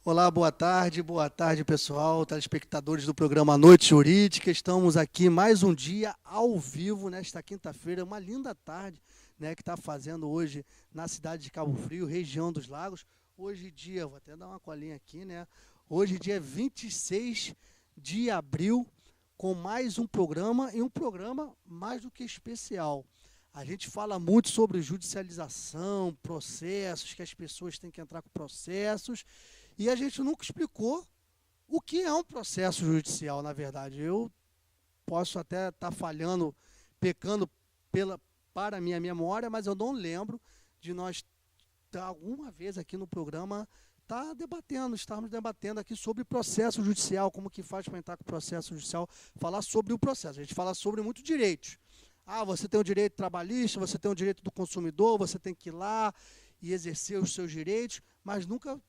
Olá, boa tarde, pessoal, telespectadores do programa Noite Jurídica. Estamos aqui mais um dia ao vivo nesta quinta-feira, uma linda tarde, né, que está fazendo hoje na cidade de Cabo Frio, região dos Lagos. Hoje dia, vou até dar uma colinha aqui, né? Hoje dia 26 de abril, com mais um programa e um programa mais do que especial. A gente fala muito sobre judicialização, processos, que as pessoas têm que entrar com processos, e a gente nunca explicou o que é um processo judicial, na verdade. Eu posso até estar falhando, pecando pela, para a minha memória, mas eu não lembro de nós alguma vez aqui no programa estarmos debatendo aqui sobre processo judicial, como que faz para entrar com o processo judicial, falar sobre o processo. A gente fala sobre muitos direitos. Ah, você tem o direito trabalhista, você tem o direito do consumidor, você tem que ir lá e exercer os seus direitos, mas nunca,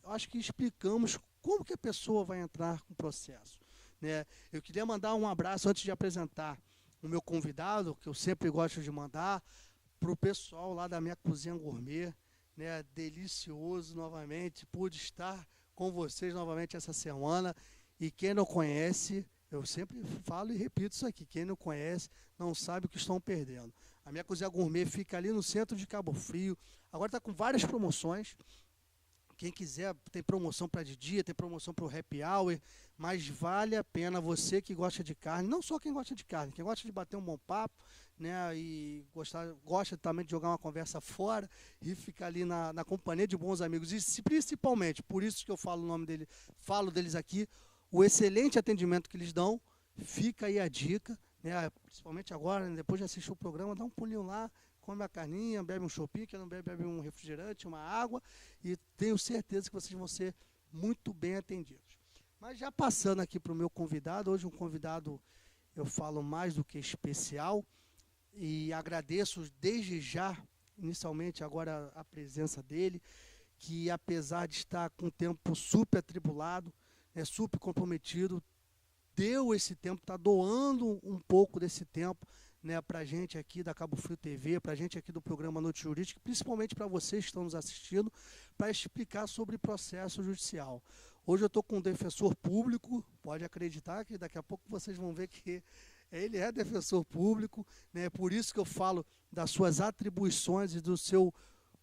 acho que explicamos como que a pessoa vai entrar com o processo, né? Eu queria mandar um abraço antes de apresentar o meu convidado, que eu sempre gosto de mandar, para o pessoal lá da minha cozinha gourmet, né? Delicioso novamente, pude estar com vocês novamente essa semana. E quem não conhece, eu sempre falo e repito isso aqui, quem não conhece não sabe o que estão perdendo. A minha cozinha gourmet fica ali no centro de Cabo Frio, agora está com várias promoções. Quem quiser, tem promoção para de dia, tem promoção para o happy hour, mas vale a pena você que gosta de carne, não só quem gosta de carne, quem gosta de bater um bom papo, né, e gosta também de jogar uma conversa fora e ficar ali na companhia de bons amigos. E principalmente, por isso que eu falo o nome dele, falo deles aqui, o excelente atendimento que eles dão, fica aí a dica, né, principalmente agora, né, depois de assistir o programa, dá um pulinho lá, come a carninha, bebe um choppinho, quem não bebe, bebe um refrigerante, uma água, e tenho certeza que vocês vão ser muito bem atendidos. Mas já passando aqui para o meu convidado, hoje um convidado, eu falo mais do que especial, e agradeço desde já, inicialmente agora a presença dele, que apesar de estar com o tempo super atribulado, super comprometido, deu esse tempo, está doando um pouco desse tempo, né, para a gente aqui da Cabo Frio TV, para a gente aqui do programa Noite Jurídica, principalmente para vocês que estão nos assistindo, para explicar sobre processo judicial. Hoje eu estou com um defensor público, pode acreditar que daqui a pouco vocês vão ver que ele é defensor público, né, por isso que eu falo das suas atribuições e do seu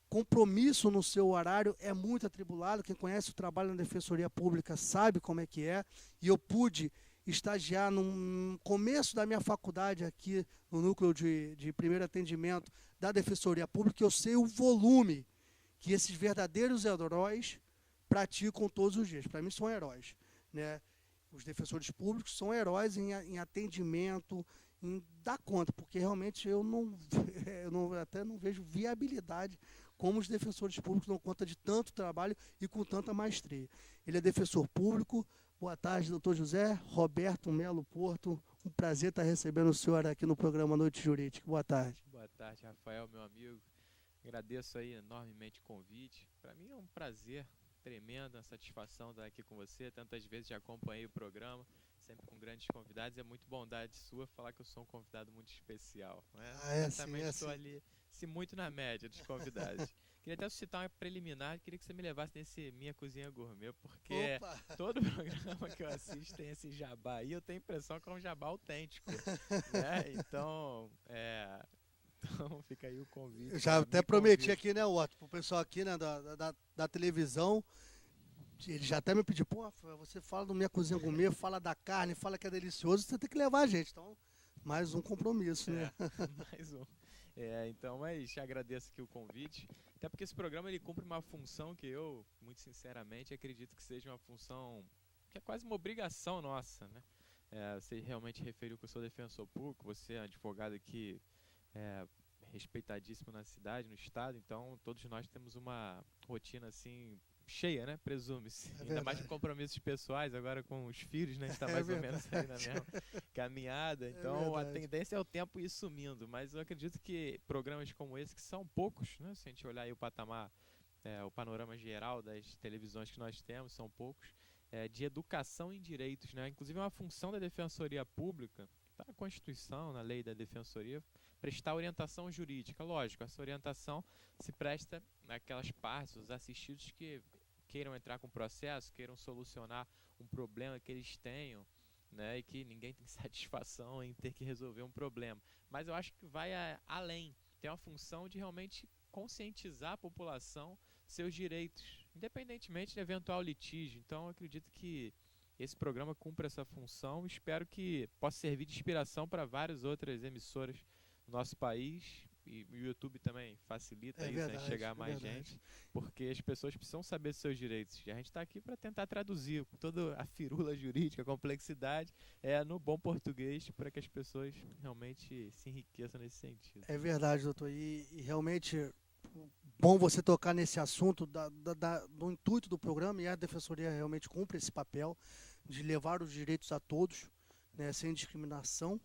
compromisso no seu horário é muito atribulado. Quem conhece o trabalho na Defensoria Pública sabe como é que é, e eu pude estagiar no começo da minha faculdade aqui no núcleo de primeiro atendimento da Defensoria Pública, eu sei o volume que esses verdadeiros heróis praticam todos os dias. Para mim são heróis, né? Os defensores públicos são heróis em atendimento, em dar conta, porque realmente até não vejo viabilidade como os defensores públicos dão conta de tanto trabalho e com tanta maestria. Ele é defensor público. Boa tarde, doutor José Roberto Melo Porto. Um prazer estar recebendo o senhor aqui no programa Noite Jurídica. Boa tarde. Boa tarde, Rafael, meu amigo. Agradeço aí enormemente o convite. Para mim é um prazer tremendo, uma satisfação estar aqui com você. Tantas vezes já acompanhei o programa, sempre com grandes convidados. É muito bondade sua falar que eu sou um convidado muito especial. Né? Certamente estou ali, se muito na média dos convidados. Queria até suscitar uma preliminar, queria que você me levasse nesse Minha Cozinha Gourmet, porque todo programa que eu assisto tem esse jabá aí, eu tenho a impressão que é um jabá autêntico, né? Então, fica aí o convite. Eu já até prometi aqui, né, Otto, pro pessoal aqui, né, da televisão, ele já até me pediu, pô, você fala do Minha Cozinha Gourmet, fala da carne, fala que é delicioso, você tem que levar a gente. Então, mais um compromisso, né? Mais um. Então, mas agradeço aqui o convite, até porque esse programa ele cumpre uma função que eu, muito sinceramente, acredito que seja uma função que é quase uma obrigação nossa, né? Você realmente referiu que eu sou defensor público, você é advogado aqui respeitadíssimo na cidade, no estado, então todos nós temos uma rotina assim cheia, né? Presume-se. Ainda mais com compromissos pessoais, agora com os filhos, né? A gente está mais ou menos aí na mesma caminhada. Então a tendência é o tempo ir sumindo. Mas eu acredito que programas como esse, que são poucos, né? Se a gente olhar aí o patamar, o panorama geral das televisões que nós temos, são poucos, de educação em direitos, né? Inclusive é uma função da Defensoria Pública, está na Constituição, na lei da Defensoria, prestar orientação jurídica. Lógico, essa orientação se presta naquelas partes, os assistidos que queiram entrar com processo, queiram solucionar um problema que eles tenham, né, e que ninguém tem satisfação em ter que resolver um problema. Mas eu acho que vai além, tem uma função de realmente conscientizar a população seus direitos, independentemente de eventual litígio. Então eu acredito que esse programa cumpre essa função, espero que possa servir de inspiração para várias outras emissoras do nosso país. E o YouTube também facilita isso, verdade, né, chegar a mais gente, porque as pessoas precisam saber seus direitos. E a gente está aqui para tentar traduzir toda a firula jurídica, a complexidade, no bom português, para que as pessoas realmente se enriqueçam nesse sentido. É verdade, doutor. E realmente bom você tocar nesse assunto do intuito do programa, e a Defensoria realmente cumpre esse papel de levar os direitos a todos, né, sem discriminação.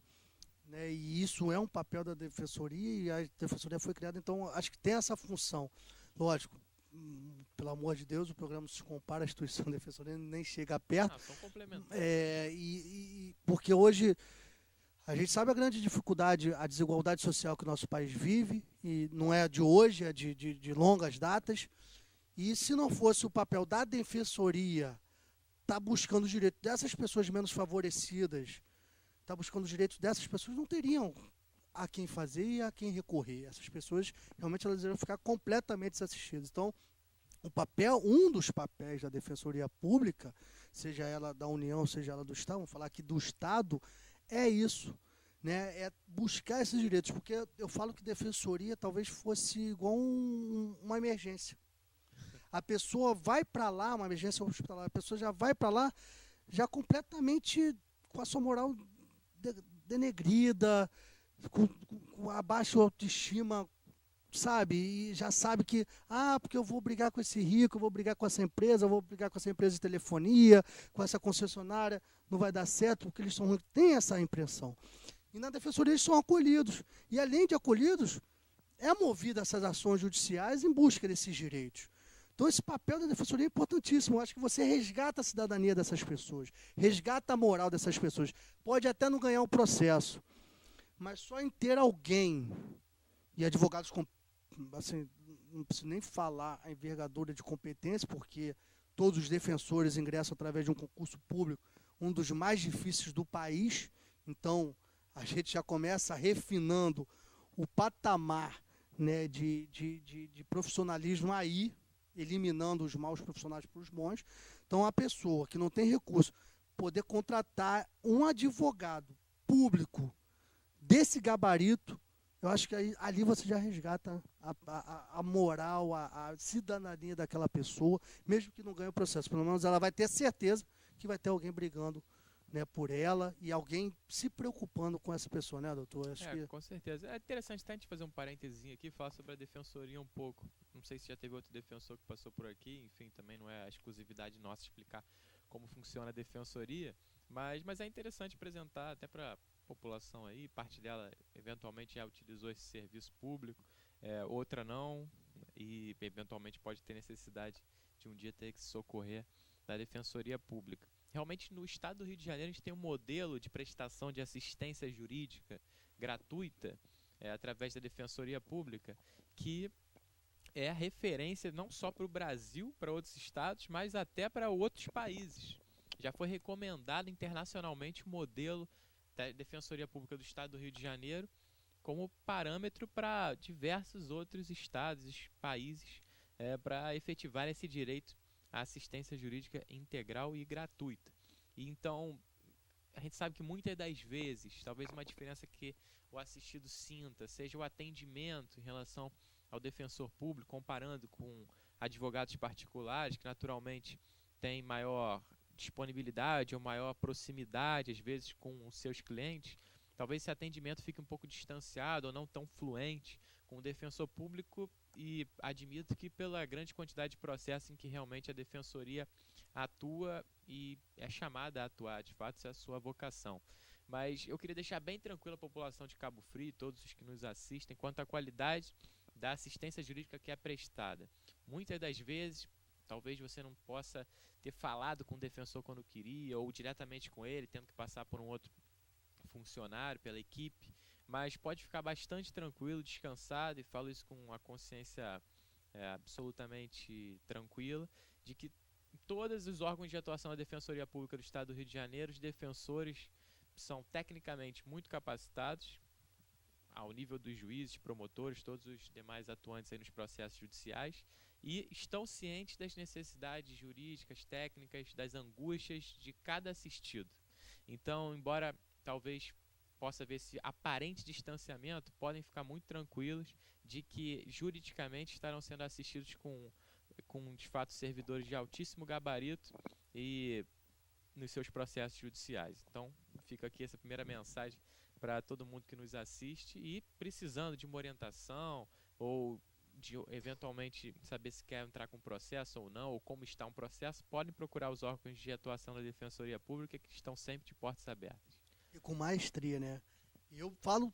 Né, e isso é um papel da Defensoria, e a Defensoria foi criada, então acho que tem essa função. Lógico, pelo amor de Deus, o programa não se compara à instituição da Defensoria, nem chega perto. São complementares. Porque hoje a gente sabe a grande dificuldade, a desigualdade social que o nosso país vive, e não é de hoje, é de longas datas. E se não fosse o papel da Defensoria estar buscando os direitos dessas pessoas menos favorecidas, está buscando os direitos dessas pessoas, não teriam a quem fazer e a quem recorrer. Essas pessoas, realmente, elas iriam ficar completamente desassistidas. Então, um dos papéis da Defensoria Pública, seja ela da União, seja ela do Estado, vamos falar aqui do Estado, é isso, né? É buscar esses direitos, porque eu falo que Defensoria talvez fosse igual uma emergência. A pessoa vai para lá, uma emergência hospitalar, a pessoa já vai para lá, já completamente com a sua moral denegrida, com a baixa autoestima, sabe? E já sabe que, porque eu vou brigar com esse rico, eu vou brigar com essa empresa, eu vou brigar com essa empresa de telefonia, com essa concessionária, não vai dar certo, porque eles são ruins. Tem essa impressão. E na Defensoria eles são acolhidos. E além de acolhidos, é movida essas ações judiciais em busca desses direitos. Então esse papel da Defensoria é importantíssimo. Eu acho que você resgata a cidadania dessas pessoas, resgata a moral dessas pessoas. Pode até não ganhar o processo, mas só em ter alguém, e advogados, assim, não preciso nem falar a envergadura de competência, porque todos os defensores ingressam através de um concurso público, um dos mais difíceis do país. Então a gente já começa refinando o patamar, né, de profissionalismo aí, eliminando os maus profissionais para os bons. Então, a pessoa que não tem recurso, poder contratar um advogado público desse gabarito, eu acho que ali você já resgata a moral, a cidadania daquela pessoa, mesmo que não ganhe o processo. Pelo menos ela vai ter certeza que vai ter alguém brigando, né, por ela, e alguém se preocupando com essa pessoa, né, doutor? Acho que... Com certeza. É interessante até a gente fazer um parênteses aqui e falar sobre a Defensoria um pouco. Não sei se já teve outro defensor que passou por aqui, enfim, também não é a exclusividade nossa explicar como funciona a Defensoria, mas é interessante apresentar até para a população aí, parte dela eventualmente já utilizou esse serviço público, outra não, e eventualmente pode ter necessidade de um dia ter que se socorrer da Defensoria Pública. Realmente, no estado do Rio de Janeiro, a gente tem um modelo de prestação de assistência jurídica gratuita, através da Defensoria Pública, que é a referência não só para o Brasil, para outros estados, mas até para outros países. Já foi recomendado internacionalmente o modelo da Defensoria Pública do estado do Rio de Janeiro como parâmetro para diversos outros estados e países, para efetivar esse direito a assistência jurídica integral e gratuita. E então, a gente sabe que muitas das vezes, talvez uma diferença que o assistido sinta seja o atendimento em relação ao defensor público, comparando com advogados particulares, que naturalmente têm maior disponibilidade ou maior proximidade, às vezes, com os seus clientes. Talvez esse atendimento fique um pouco distanciado ou não tão fluente com o defensor público, e admito que pela grande quantidade de processos em que realmente a Defensoria atua e é chamada a atuar, de fato, essa é a sua vocação. Mas eu queria deixar bem tranquila a população de Cabo Frio, todos os que nos assistem, quanto à qualidade da assistência jurídica que é prestada. Muitas das vezes, talvez você não possa ter falado com o defensor quando queria, ou diretamente com ele, tendo que passar por um outro funcionário, pela equipe, mas pode ficar bastante tranquilo, descansado, e falo isso com a consciência absolutamente tranquila, de que em todos os órgãos de atuação da Defensoria Pública do Estado do Rio de Janeiro, os defensores são tecnicamente muito capacitados, ao nível dos juízes, promotores, todos os demais atuantes aí nos processos judiciais, e estão cientes das necessidades jurídicas, técnicas, das angústias de cada assistido. Então, embora talvez possa haver esse aparente distanciamento, podem ficar muito tranquilos de que juridicamente estarão sendo assistidos com de fato servidores de altíssimo gabarito e nos seus processos judiciais. Então, fica aqui essa primeira mensagem para todo mundo que nos assiste e precisando de uma orientação ou de eventualmente saber se quer entrar com processo ou não, ou como está um processo, podem procurar os órgãos de atuação da Defensoria Pública, que estão sempre de portas abertas. E com maestria, né? E eu falo,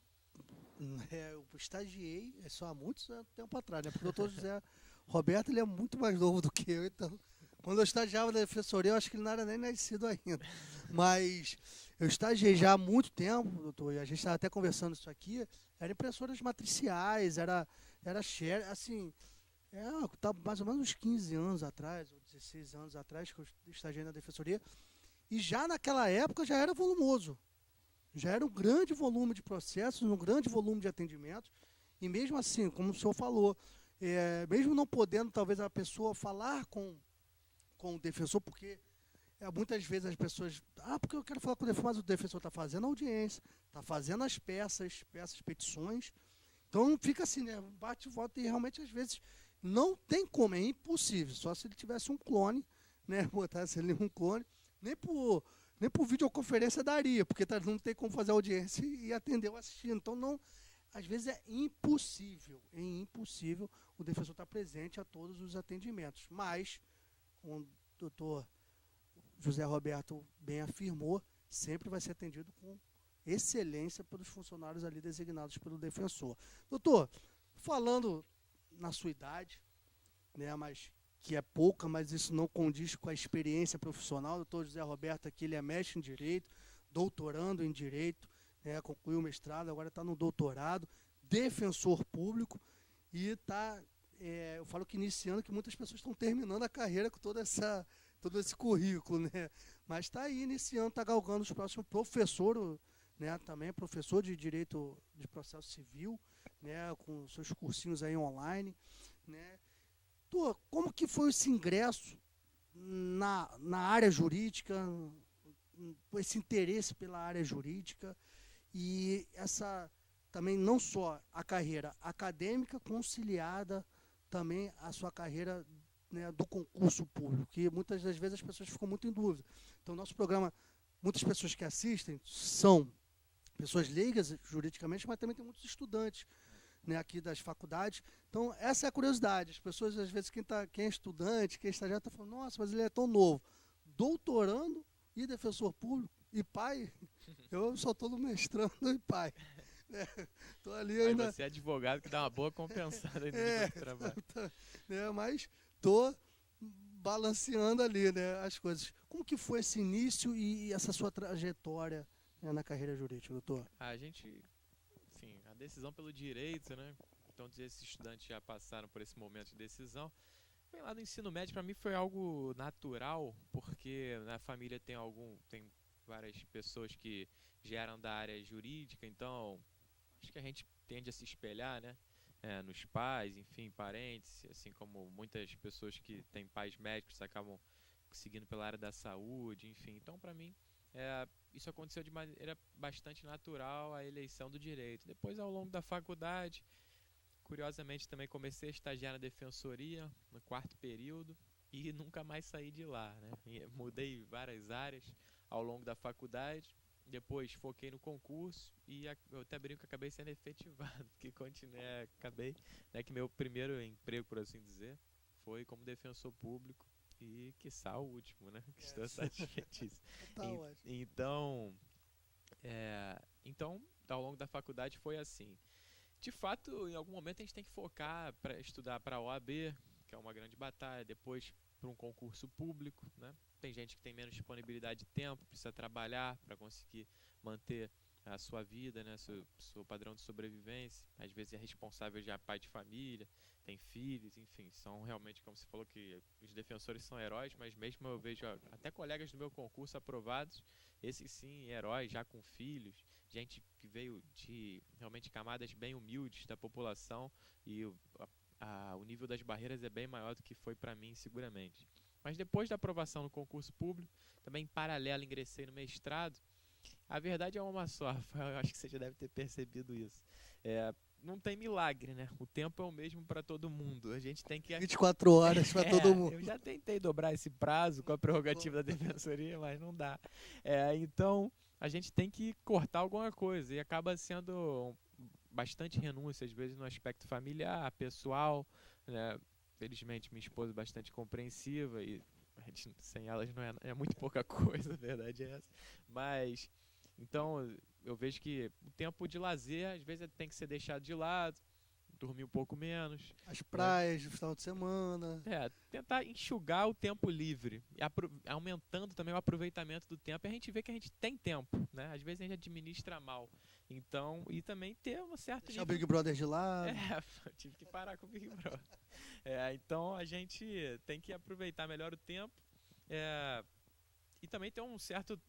eu estagiei só há muito tempo atrás, né? Porque o doutor José Roberto, ele é muito mais novo do que eu, então, quando eu estagiava na Defensoria, eu acho que ele não era nem nascido ainda. Mas eu estagiei já há muito tempo, doutor, e a gente estava até conversando isso aqui, era impressoras matriciais, era share, assim, tá mais ou menos uns 15 anos atrás, ou 16 anos atrás, que eu estagiei na Defensoria, e já naquela época já era volumoso. Já era um grande volume de processos, um grande volume de atendimentos, e mesmo assim, como o senhor falou, mesmo não podendo talvez a pessoa falar com o defensor, porque muitas vezes as pessoas, porque eu quero falar com o defensor, mas o defensor está fazendo audiência, está fazendo as peças, petições, então fica assim, né, bate e volta, e realmente às vezes não tem como, é impossível, só se ele tivesse um clone, né, botasse ali um clone, nem por videoconferência daria, porque não tem como fazer audiência e atender o assistindo. Então, não, às vezes é impossível o defensor estar presente a todos os atendimentos. Mas, como o doutor José Roberto bem afirmou, sempre vai ser atendido com excelência pelos funcionários ali designados pelo defensor. Doutor, falando na sua idade, né, mas que é pouca, mas isso não condiz com a experiência profissional. O doutor José Roberto aqui, ele é mestre em Direito, doutorando em Direito, né, concluiu o mestrado, agora está no doutorado, defensor público, e está, eu falo que iniciando, que muitas pessoas estão terminando a carreira com todo esse currículo, né, mas está aí iniciando, está galgando os próximos, professor, né, também professor de Direito de Processo Civil, né, com seus cursinhos aí online, né. Como que foi esse ingresso na área jurídica, esse interesse pela área jurídica e essa também não só a carreira acadêmica conciliada também a sua carreira, né, do concurso público, que muitas das vezes as pessoas ficam muito em dúvida. Então, nosso programa, muitas pessoas que assistem são pessoas leigas juridicamente, mas também tem muitos estudantes, né, aqui das faculdades. Então, essa é a curiosidade. As pessoas, às vezes, quem é estudante, quem é estagiário, está falando, nossa, mas ele é tão novo. Doutorando e defensor público e pai. Eu só estou no mestrando e pai. Tô ali mas ainda. você é advogado que dá uma boa compensada aí no trabalho. Mas estou balanceando ali, né, as coisas. Como que foi esse início e essa sua trajetória, né, na carreira jurídica, doutor? A decisão pelo direito, né? Então, esses estudantes já passaram por esse momento de decisão. Bem, lá no ensino médio, para mim, foi algo natural, porque na família tem várias pessoas que já eram da área jurídica, então acho que a gente tende a se espelhar, né? Nos pais, enfim, parentes, assim como muitas pessoas que têm pais médicos acabam seguindo pela área da saúde, enfim. Então, para mim, isso aconteceu de maneira bastante natural, a eleição do direito. Depois, ao longo da faculdade, curiosamente, também comecei a estagiar na defensoria, no 4º período, e nunca mais saí de lá, né? Mudei várias áreas ao longo da faculdade, depois foquei no concurso e eu até brinco que acabei sendo efetivado, porque acabei, né, que meu primeiro emprego, por assim dizer, foi como defensor público e, quiçá, o último, né? Que estou satisfeitíssimo. Então, ao longo da faculdade foi assim. De fato, em algum momento a gente tem que focar para estudar para a OAB, que é uma grande batalha, depois para um concurso público, né? Tem gente que tem menos disponibilidade de tempo, precisa trabalhar para conseguir manter a sua vida, né, seu padrão de sobrevivência. Às vezes é responsável já pai de família, tem filhos, enfim, são realmente, como você falou, que os defensores são heróis, mas mesmo eu vejo até colegas do meu concurso aprovados, esses sim, heróis já com filhos, gente que veio de realmente camadas bem humildes da população e o nível das barreiras é bem maior do que foi para mim, seguramente. Mas depois da aprovação no concurso público, também em paralelo ingressei no mestrado. A verdade é uma só, eu acho que você já deve ter percebido isso. Não tem milagre, né? O tempo é o mesmo para todo mundo. A gente tem que... 24 horas para todo mundo. Eu já tentei dobrar esse prazo com a prerrogativa da defensoria, mas não dá. Então, a gente tem que cortar alguma coisa e acaba sendo bastante renúncia, às vezes no aspecto familiar, pessoal, né? Felizmente, minha esposa é bastante compreensiva e sem elas não é muito pouca coisa, a verdade é essa. Mas, então, eu vejo que o tempo de lazer, às vezes, tem que ser deixado de lado, dormir um pouco menos. As praias, no final de semana. Tentar enxugar o tempo livre, e aumentando também o aproveitamento do tempo. E a gente vê que a gente tem tempo, né? Às vezes a gente administra mal. Então, e também ter uma certa... Deixar o Big Brother de lado. Eu tive que parar com o Big Brother. Então, a gente tem que aproveitar melhor o tempo e também ter um certo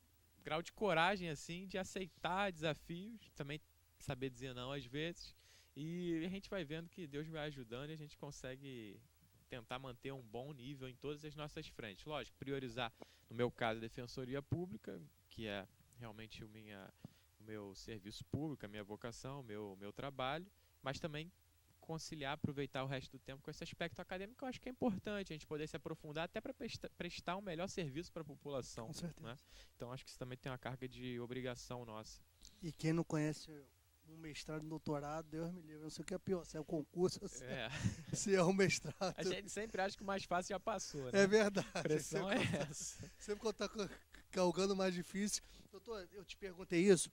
grau de coragem, assim, de aceitar desafios, também saber dizer não às vezes. E a gente vai vendo que Deus vai ajudando e a gente consegue tentar manter um bom nível em todas as nossas frentes. Lógico, priorizar, no meu caso, a defensoria pública, que é realmente o meu serviço público, a minha vocação, o meu trabalho, mas também conciliar, aproveitar o resto do tempo com esse aspecto acadêmico, que eu acho que é importante, a gente poder se aprofundar até para prestar um melhor serviço para a população. Com certeza. Né? Então acho que isso também tem uma carga de obrigação nossa. E quem não conhece um mestrado, um doutorado, Deus me livre, eu não sei o que é pior, se é o concurso, se é um mestrado. A gente sempre acha que o mais fácil já passou, né? É verdade. A pressão é essa. Sempre quando está galgando mais difícil. Doutor, eu te perguntei isso,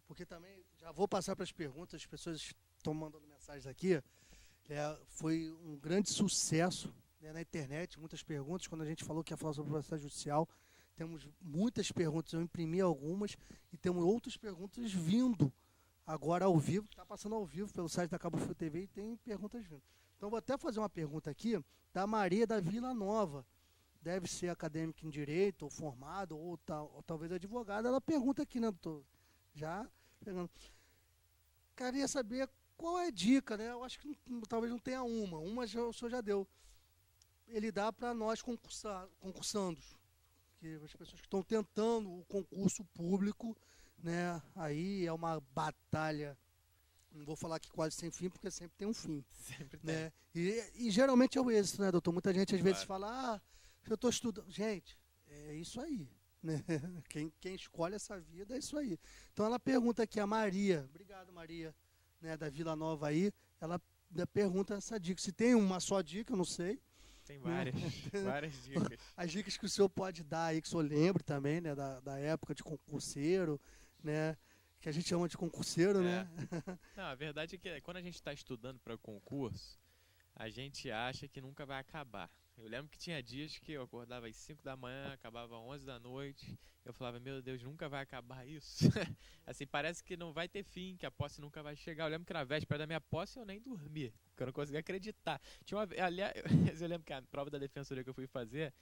porque também já vou passar para as perguntas, as pessoas estão mandando mensagens aqui. Foi um grande sucesso, né, na internet, muitas perguntas. Quando a gente falou que ia falar sobre o processo judicial, temos muitas perguntas, eu imprimi algumas e temos outras perguntas vindo agora ao vivo, está passando ao vivo pelo site da Cabo Frio TV e tem perguntas vindo. Então vou até fazer uma pergunta aqui da Maria da Vila Nova. Deve ser acadêmica em Direito, ou formada, ou talvez advogada. Ela pergunta aqui, né, doutor? Já pegando. Queria saber qual é a dica, né? Eu acho que talvez não tenha uma. Uma o senhor já deu. Ele dá para nós concursandos, que as pessoas que estão tentando o concurso público, né? Aí é uma batalha, não vou falar que quase sem fim, porque sempre tem um fim. Sempre né? E geralmente é o êxito, né, doutor? Muita gente às vezes fala, eu estou estudando. Gente, é isso aí. Né? Quem escolhe essa vida é isso aí. Então ela pergunta aqui, a Maria, obrigado Maria, né, da Vila Nova aí, ela pergunta essa dica. Se tem uma só dica, eu não sei. Tem várias, várias dicas. As dicas que o senhor pode dar aí, que o senhor lembre também, né, da época de concurseiro, né, que a gente chama de concurseiro, né? Não, a verdade é que quando a gente está estudando para concurso, a gente acha que nunca vai acabar. Eu lembro que tinha dias que eu acordava às 5 da manhã, acabava às 11 da noite. Eu falava, meu Deus, nunca vai acabar isso. Assim, parece que não vai ter fim, que a posse nunca vai chegar. Eu lembro que na véspera da minha posse eu nem dormi, porque eu não conseguia acreditar. Aliás, eu lembro que a prova da defensoria que eu fui fazer,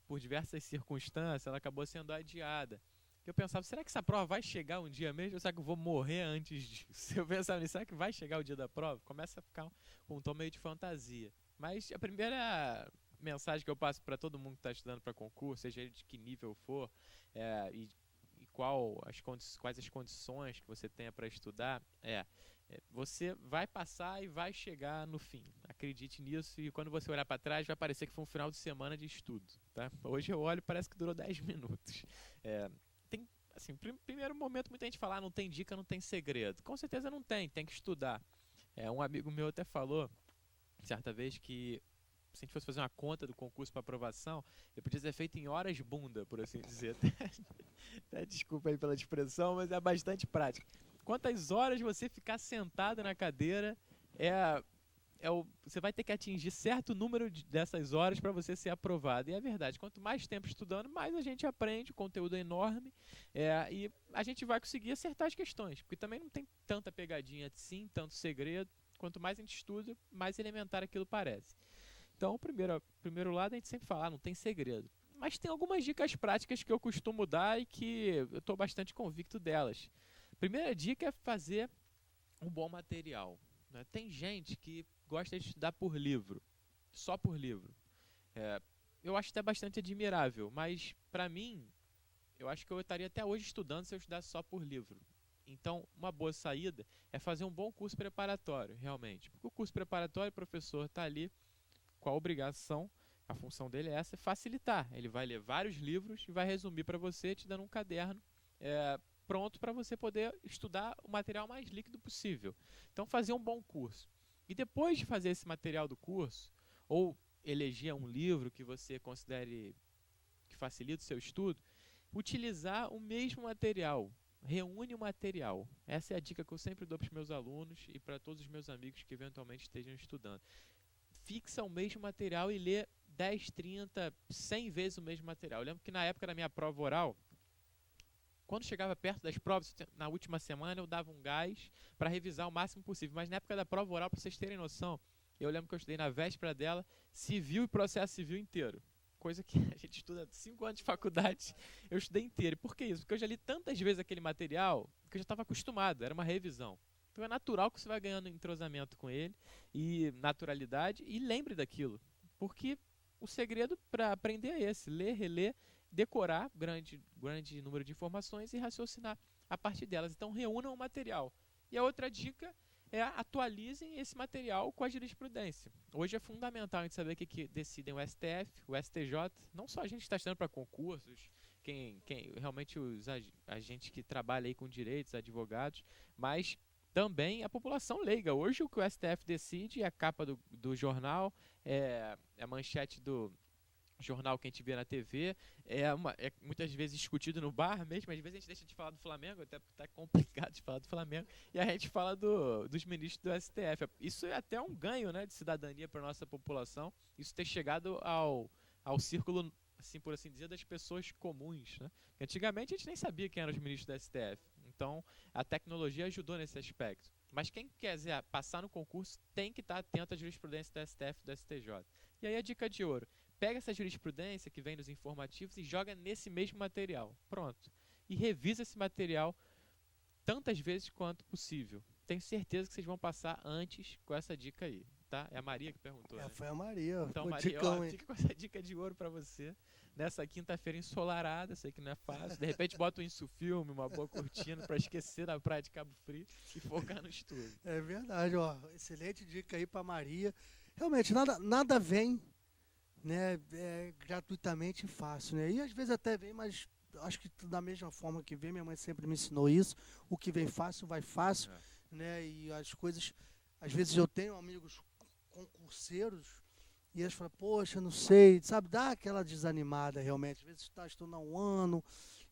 por diversas circunstâncias, ela acabou sendo adiada. Eu pensava, será que essa prova vai chegar um dia mesmo? Ou será que eu vou morrer antes disso? Eu pensava nisso, será que vai chegar o dia da prova? Começa a ficar um tom meio de fantasia. Mas a primeira mensagem que eu passo para todo mundo que está estudando para concurso, seja ele de que nível for, e quais as condições que você tenha para estudar, você vai passar e vai chegar no fim. Acredite nisso, e quando você olhar para trás, vai parecer que foi um final de semana de estudo. Tá? Hoje eu olho e parece que durou 10 minutos. Assim, primeiro momento, muita gente fala, não tem dica, não tem segredo. Com certeza não tem que estudar. Um amigo meu até falou, certa vez, que se a gente fosse fazer uma conta do concurso para aprovação, ele podia ser feito em horas bunda, por assim dizer. Até desculpa aí pela expressão, mas é bastante prático. Quantas horas você ficar sentado na cadeira é você vai ter que atingir certo número dessas horas para você ser aprovado. E é verdade, quanto mais tempo estudando, mais a gente aprende, o conteúdo é enorme, e a gente vai conseguir acertar as questões, porque também não tem tanta pegadinha assim, tanto segredo. Quanto mais a gente estuda, mais elementar aquilo parece. Então, primeiro lado, a gente sempre fala, não tem segredo. Mas tem algumas dicas práticas que eu costumo dar e que eu estou bastante convicto delas. Primeira dica é fazer um bom material. Né? Tem gente que gosta de estudar por livro, só por livro. Eu acho até bastante admirável, mas para mim, eu acho que eu estaria até hoje estudando se eu estudasse só por livro. Então, uma boa saída é fazer um bom curso preparatório, realmente. Porque o curso preparatório, o professor está ali com a obrigação, a função dele é essa, facilitar. Ele vai ler vários livros e vai resumir para você, te dando um caderno pronto para você poder estudar o material mais líquido possível. Então, fazer um bom curso. E depois de fazer esse material do curso, ou eleger um livro que você considere que facilita o seu estudo, utilizar o mesmo material. Reúne o material. Essa é a dica que eu sempre dou para os meus alunos e para todos os meus amigos que eventualmente estejam estudando. Fixa o mesmo material e lê 10, 30, 100 vezes o mesmo material. Eu lembro que na época da minha prova oral, quando chegava perto das provas, na última semana eu dava um gás para revisar o máximo possível. Mas na época da prova oral, para vocês terem noção, eu lembro que eu estudei na véspera dela, civil e processo civil inteiro. Coisa que a gente estuda 5 anos de faculdade, eu estudei inteiro. E por que isso? Porque eu já li tantas vezes aquele material que eu já estava acostumado, era uma revisão. Então é natural que você vai ganhando entrosamento com ele, e naturalidade, e lembre daquilo. Porque o segredo para aprender é esse, ler, reler, decorar grande número de informações e raciocinar a partir delas. Então reúnam o material. E a outra dica é atualizem esse material com a jurisprudência. Hoje é fundamental a gente saber o que decidem o STF, o STJ, não só a gente está estudando para concursos, quem realmente a gente que trabalha aí com direitos, advogados, mas também a população leiga. Hoje o que o STF decide é a capa do jornal, é a manchete do jornal que a gente vê na TV, é muitas vezes discutido no bar mesmo, às vezes a gente deixa de falar do Flamengo, até porque está complicado de falar do Flamengo, e a gente fala dos ministros do STF. Isso é até um ganho, né, de cidadania para a nossa população, isso ter chegado ao círculo, assim, por assim dizer, das pessoas comuns. Né? Antigamente a gente nem sabia quem eram os ministros do STF, então a tecnologia ajudou nesse aspecto. Mas quem quiser passar no concurso tem que estar atento à jurisprudência do STF e do STJ. E aí a dica de ouro: pega essa jurisprudência que vem dos informativos e joga nesse mesmo material. Pronto. E revisa esse material tantas vezes quanto possível. Tenho certeza que vocês vão passar antes com essa dica aí. Tá? É a Maria que perguntou. Né? Foi a Maria. Então, Maria, fica com essa dica de ouro para você. Nessa quinta-feira ensolarada, sei que não é fácil. De repente bota um insufilme, uma boa cortina para esquecer na praia de Cabo Frio e focar no estudo. É verdade, ó. Excelente dica aí para Maria. Realmente, nada vem, né, gratuitamente fácil, né? E às vezes até vem, mas acho que da mesma forma que vem, minha mãe sempre me ensinou isso. O que vem fácil, vai fácil, né? E as coisas, às vezes eu tenho amigos concurseiros e eles falam, poxa, não sei, sabe, dá aquela desanimada realmente. Às vezes está estudando há um ano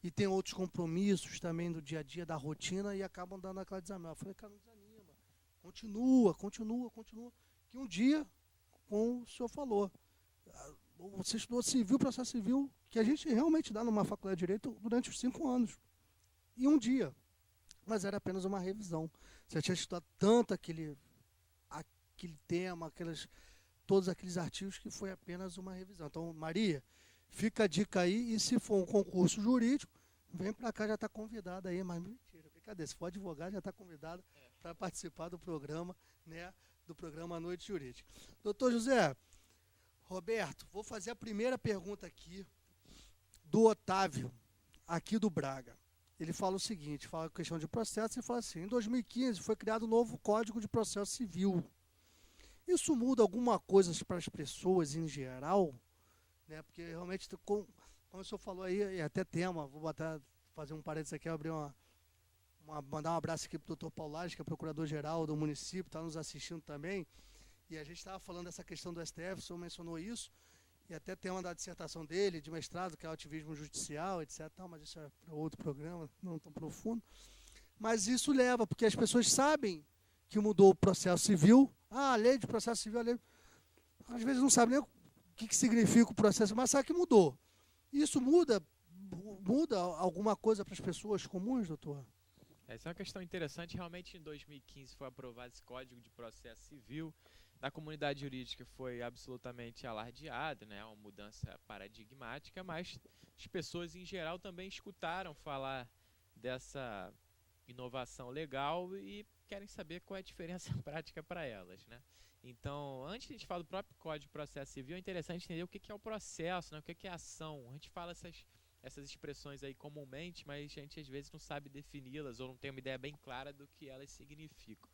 e tem outros compromissos também do dia a dia, da rotina, e acabam dando aquela desanimada. Eu falei, cara, não desanima, continua, que um dia, como o senhor falou, você estudou civil, processo civil, que a gente realmente dá numa faculdade de Direito durante os 5 anos. E um dia, mas era apenas uma revisão. Você tinha estudado tanto aquele tema, todos aqueles artigos, que foi apenas uma revisão. Então, Maria, fica a dica aí, e se for um concurso jurídico, vem para cá, já está convidada aí, mas mentira, brincadeira, se for advogado, já está convidada para participar do programa, né, do programa Noite Jurídica. Doutor José, Roberto, vou fazer a primeira pergunta aqui do Otávio, aqui do Braga. Ele fala o seguinte, fala questão de processo, e fala assim, em 2015 foi criado um novo Código de Processo Civil. Isso muda alguma coisa para as pessoas em geral? Né? Porque realmente, como o senhor falou aí, é até tema, vou fazer um parênteses aqui, abrir mandar um abraço aqui para o doutor Paulares, que é procurador-geral do município, está nos assistindo também. E a gente estava falando dessa questão do STF, o senhor mencionou isso, e até tema da dissertação dele, de mestrado, que é o ativismo judicial, etc. Mas isso é para outro programa, não tão profundo. Mas isso leva, porque as pessoas sabem que mudou o processo civil, a lei de processo civil, às vezes não sabe nem o que significa o processo, mas sabe que mudou. Isso muda alguma coisa para as pessoas comuns, doutor? Essa é uma questão interessante. Realmente, em 2015 foi aprovado esse Código de Processo Civil. Na comunidade jurídica foi absolutamente alardeado, né? Uma mudança paradigmática, mas as pessoas em geral também escutaram falar dessa inovação legal e querem saber qual é a diferença prática para elas, né? Então, antes de a gente falar do próprio Código de Processo Civil, é interessante entender o que é o processo, né? O que é a ação. A gente fala essas expressões aí comumente, mas a gente às vezes não sabe defini-las ou não tem uma ideia bem clara do que elas significam.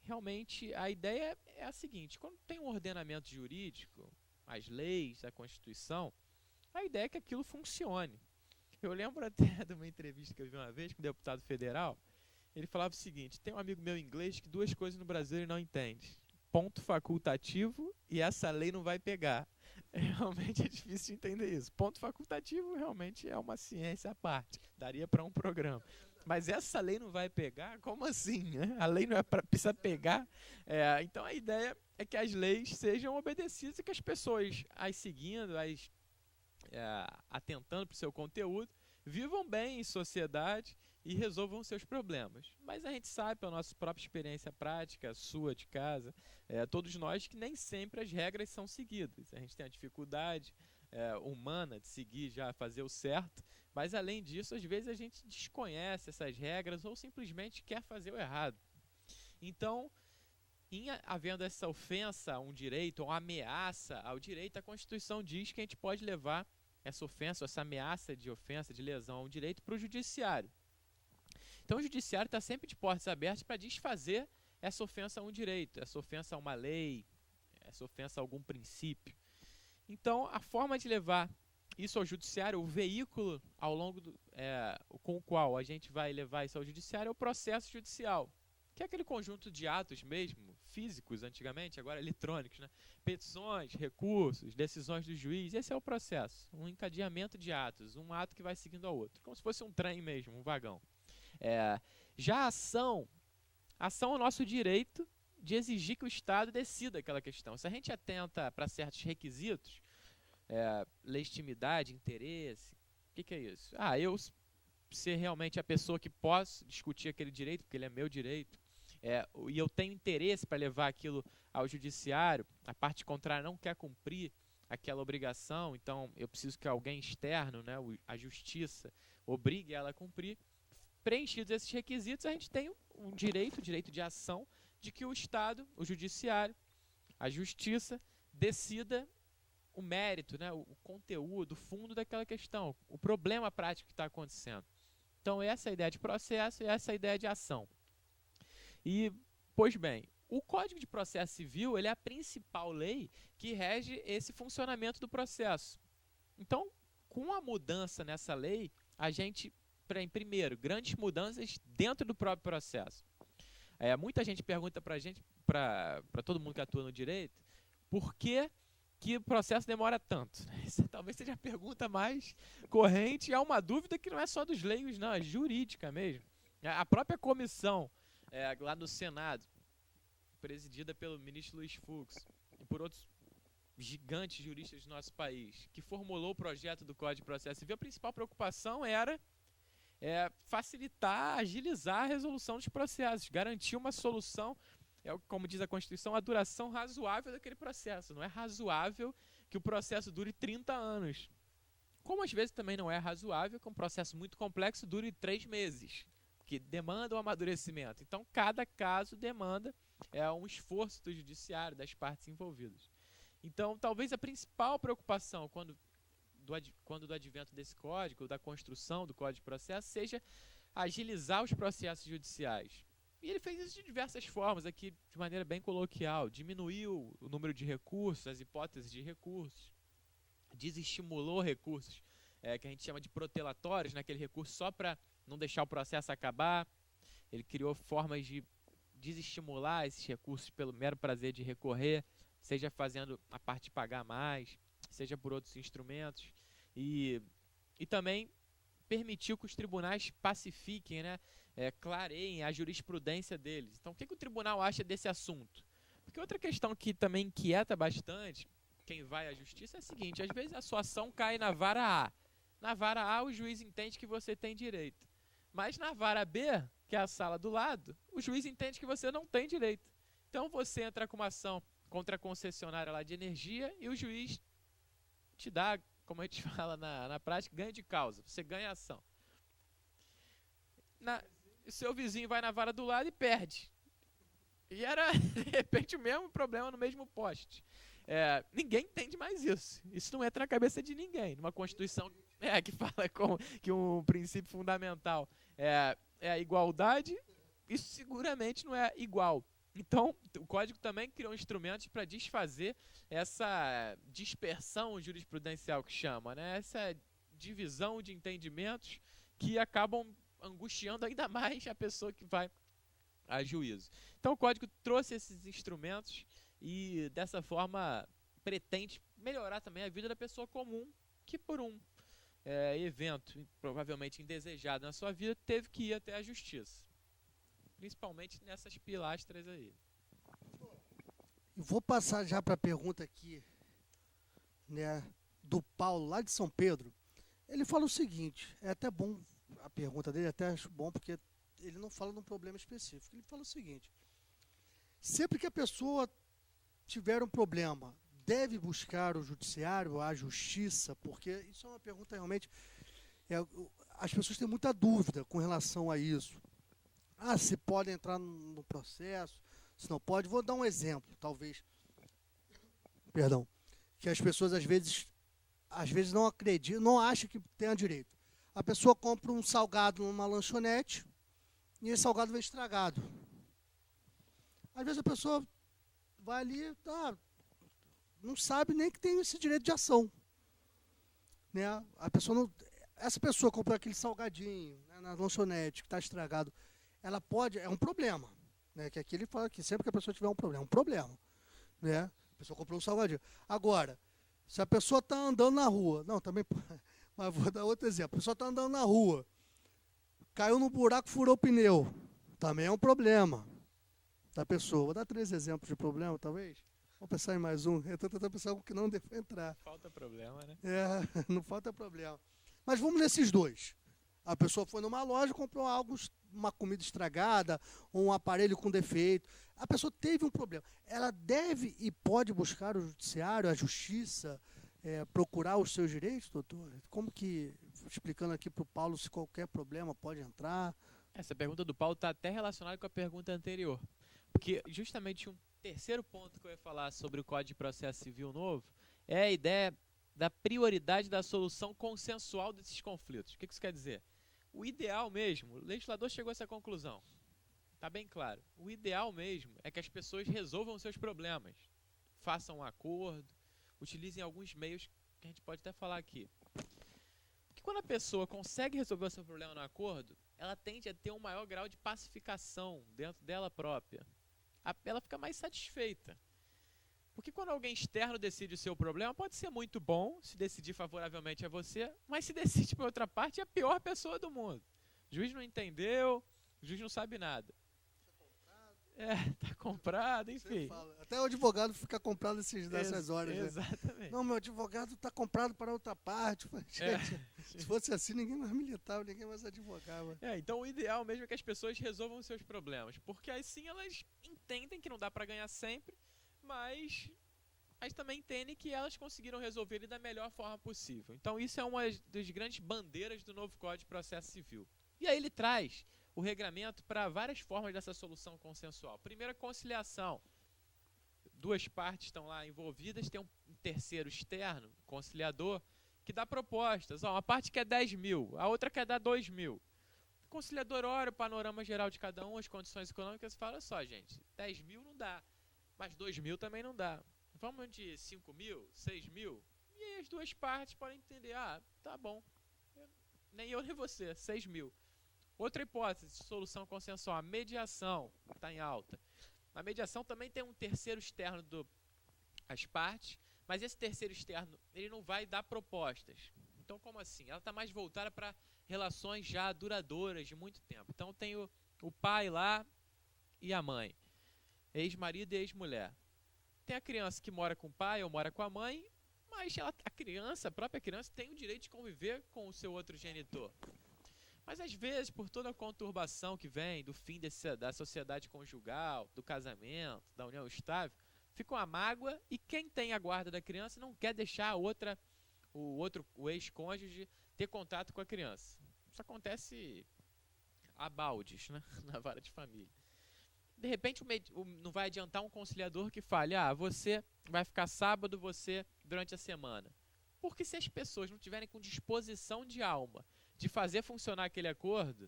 Realmente, a ideia é a seguinte: quando tem um ordenamento jurídico, as leis, a Constituição, a ideia é que aquilo funcione. Eu lembro até de uma entrevista que eu vi uma vez com um deputado federal. Ele falava o seguinte: tem um amigo meu inglês que duas coisas no Brasil ele não entende: ponto facultativo e essa lei não vai pegar. Realmente é difícil de entender isso. Ponto facultativo realmente é uma ciência à parte, daria para um programa. Mas essa lei não vai pegar? Como assim, né? A lei não é precisa pegar? Então a ideia é que as leis sejam obedecidas e que as pessoas, as seguindo, atentando para o seu conteúdo, vivam bem em sociedade e resolvam seus problemas. Mas a gente sabe, pela nossa própria experiência prática, sua de casa, todos nós, que nem sempre as regras são seguidas. A gente tem a dificuldade humana de seguir, já fazer o certo, mas além disso, às vezes a gente desconhece essas regras ou simplesmente quer fazer o errado. Então, havendo essa ofensa a um direito, ou ameaça ao direito, a Constituição diz que a gente pode levar essa ofensa, essa ameaça de ofensa, de lesão a um direito para o judiciário. Então o judiciário está sempre de portas abertas para desfazer essa ofensa a um direito, essa ofensa a uma lei, essa ofensa a algum princípio. Então a forma de levar isso ao judiciário, o veículo com o qual a gente vai levar isso ao judiciário é o processo judicial, que é aquele conjunto de atos mesmo, físicos antigamente, agora eletrônicos, né? Petições, recursos, decisões do juiz. Esse é o processo, um encadeamento de atos, um ato que vai seguindo ao outro, como se fosse um trem mesmo, um vagão. Já a ação é o nosso direito de exigir que o Estado decida aquela questão. Se a gente atenta para certos requisitos, legitimidade, interesse, o que é isso? Eu ser realmente a pessoa que posso discutir aquele direito, porque ele é meu direito, e eu tenho interesse para levar aquilo ao judiciário, a parte contrária não quer cumprir aquela obrigação, então eu preciso que alguém externo, né, a justiça, obrigue ela a cumprir. Preenchidos esses requisitos, a gente tem o direito de ação, de que o Estado, o judiciário, a justiça, decida o mérito, né, o conteúdo, o fundo daquela questão, o problema prático que está acontecendo. Então essa é a ideia de processo e essa é a ideia de ação. E, pois bem, o Código de Processo Civil ele é a principal lei que rege esse funcionamento do processo. Então, com a mudança nessa lei, a gente, primeiro, grandes mudanças dentro do próprio processo. Muita gente pergunta para a gente, para todo mundo que atua no direito, por que o processo demora tanto? Essa talvez seja a pergunta mais corrente. É uma dúvida que não é só dos leigos, não, é jurídica mesmo. A própria comissão lá no Senado, presidida pelo ministro Luiz Fux e por outros gigantes juristas do nosso país, que formulou o projeto do Código de Processo Civil, a principal preocupação era facilitar, agilizar a resolução dos processos, garantir uma solução, como diz a Constituição, a duração razoável daquele processo. Não é razoável que o processo dure 30 anos. Como às vezes também não é razoável que um processo muito complexo dure 3 meses, que demanda um amadurecimento. Então, cada caso demanda um esforço do judiciário, das partes envolvidas. Então, talvez a principal preocupação quando do advento desse código, da construção do Código de Processo, seja agilizar os processos judiciais. E ele fez isso de diversas formas, aqui de maneira bem coloquial. Diminuiu o número de recursos, as hipóteses de recursos, desestimulou recursos que a gente chama de protelatórios, aquele recurso só para não deixar o processo acabar. Ele criou formas de desestimular esses recursos pelo mero prazer de recorrer, seja fazendo a parte pagar mais, seja por outros instrumentos, e também permitiu que os tribunais pacifiquem, clareiem a jurisprudência deles. Então, o que o tribunal acha desse assunto? Porque outra questão que também inquieta bastante quem vai à justiça é a seguinte: às vezes a sua ação cai na vara A. Na vara A, o juiz entende que você tem direito. Mas na vara B, que é a sala do lado, o juiz entende que você não tem direito. Então você entra com uma ação contra a concessionária lá de energia e o juiz te dá, como a gente fala na prática, ganho de causa. Você ganha a ação. O seu vizinho vai na vara do lado e perde. E era, de repente, o mesmo problema no mesmo poste. Ninguém entende mais isso. Isso não entra na cabeça de ninguém. Numa Constituição que fala que um princípio fundamental é a igualdade, isso seguramente não é igual. Então, o Código também criou instrumentos para desfazer essa dispersão jurisprudencial que chama, né? Essa divisão de entendimentos que acabam angustiando ainda mais a pessoa que vai a juízo. Então, o Código trouxe esses instrumentos e, dessa forma, pretende melhorar também a vida da pessoa comum que, por um evento provavelmente indesejado na sua vida, teve que ir até a justiça. Principalmente nessas pilastras aí. Vou passar já para a pergunta aqui, né, do Paulo, lá de São Pedro. Ele fala o seguinte, é até bom, a pergunta dele até acho bom, porque ele não fala de um problema específico. Ele fala o seguinte: sempre que a pessoa tiver um problema, deve buscar o judiciário, a justiça, porque isso é uma pergunta realmente... as pessoas têm muita dúvida com relação a isso. Se pode entrar no processo, se não pode. Vou dar um exemplo, talvez. Perdão. Que as pessoas às vezes não acreditam, não acham que tenha direito. A pessoa compra um salgado numa lanchonete e esse salgado vem estragado. Às vezes a pessoa vai ali, não sabe nem que tem esse direito de ação. Né? Essa pessoa comprou aquele salgadinho, né, na lanchonete que está estragado. Ela pode, é um problema, né? Que aqui ele fala que sempre que a pessoa tiver um problema, né? A pessoa comprou um salgadinho. Agora, se a pessoa está andando na rua, não, também, mas vou dar outro exemplo. A pessoa está andando na rua, caiu no buraco, furou o pneu, também é um problema da pessoa. Vou dar 3 exemplos de problema, talvez. Vou pensar em mais um. Eu estou tentando pensar algo que não deve entrar. Falta problema, né? Não falta problema. Mas vamos nesses 2. A pessoa foi numa loja, comprou uma comida estragada, ou um aparelho com defeito. A pessoa teve um problema. Ela deve e pode buscar o judiciário, a justiça, procurar os seus direitos, doutor? Como que, explicando aqui para o Paulo, se qualquer problema pode entrar? Essa pergunta do Paulo está até relacionada com a pergunta anterior. Porque justamente um terceiro ponto que eu ia falar sobre o Código de Processo Civil novo é a ideia da prioridade da solução consensual desses conflitos. O que isso quer dizer? O ideal mesmo, o legislador chegou a essa conclusão, está bem claro, o ideal mesmo é que as pessoas resolvam seus problemas, façam um acordo, utilizem alguns meios que a gente pode até falar aqui. Porque quando a pessoa consegue resolver o seu problema no acordo, ela tende a ter um maior grau de pacificação dentro dela própria. Ela fica mais satisfeita. Porque quando alguém externo decide o seu problema, pode ser muito bom, se decidir favoravelmente a você, mas se decide por outra parte, é a pior pessoa do mundo. O juiz não entendeu, o juiz não sabe nada. Tá comprado, enfim. Até o advogado fica comprado nessas horas. Exatamente. Né? Não, meu advogado está comprado para outra parte. Gente, se fosse assim, ninguém mais militava, ninguém mais advogava. Então o ideal mesmo é que as pessoas resolvam os seus problemas, porque assim elas entendem que não dá para ganhar sempre, mas também entendem que elas conseguiram resolver ele da melhor forma possível. Então isso é uma das grandes bandeiras do novo Código de Processo Civil. E aí ele traz o regramento para várias formas dessa solução consensual. Primeiro, a conciliação. 2 partes estão lá envolvidas, tem um terceiro externo, conciliador, que dá propostas. Uma parte quer 10 mil, a outra quer dar 2 mil. O conciliador olha o panorama geral de cada um, as condições econômicas, e fala: só, gente, 10 mil não dá, mas 2 mil também não dá. Vamos de 5 mil, 6 mil? E aí as 2 partes podem entender: tá bom, nem eu nem você, 6 mil. Outra hipótese de solução consensual, a mediação, está em alta. Na mediação também tem um terceiro externo das partes, mas esse terceiro externo ele não vai dar propostas. Então, como assim? Ela está mais voltada para relações já duradouras, de muito tempo. Então tem o pai lá e a mãe, ex-marido e ex-mulher. tem a criança que mora com o pai ou mora com a mãe, mas a própria criança tem o direito de conviver com o seu outro genitor. Mas às vezes, por toda a conturbação que vem do fim da sociedade conjugal, do casamento, da união estável, fica uma mágoa e quem tem a guarda da criança não quer deixar o ex-cônjuge ter contato com a criança. Isso acontece a baldes, né? Na vara de família. De repente, não vai adiantar um conciliador que fale, você vai ficar sábado, você durante a semana. Porque se as pessoas não tiverem com disposição de alma de fazer funcionar aquele acordo,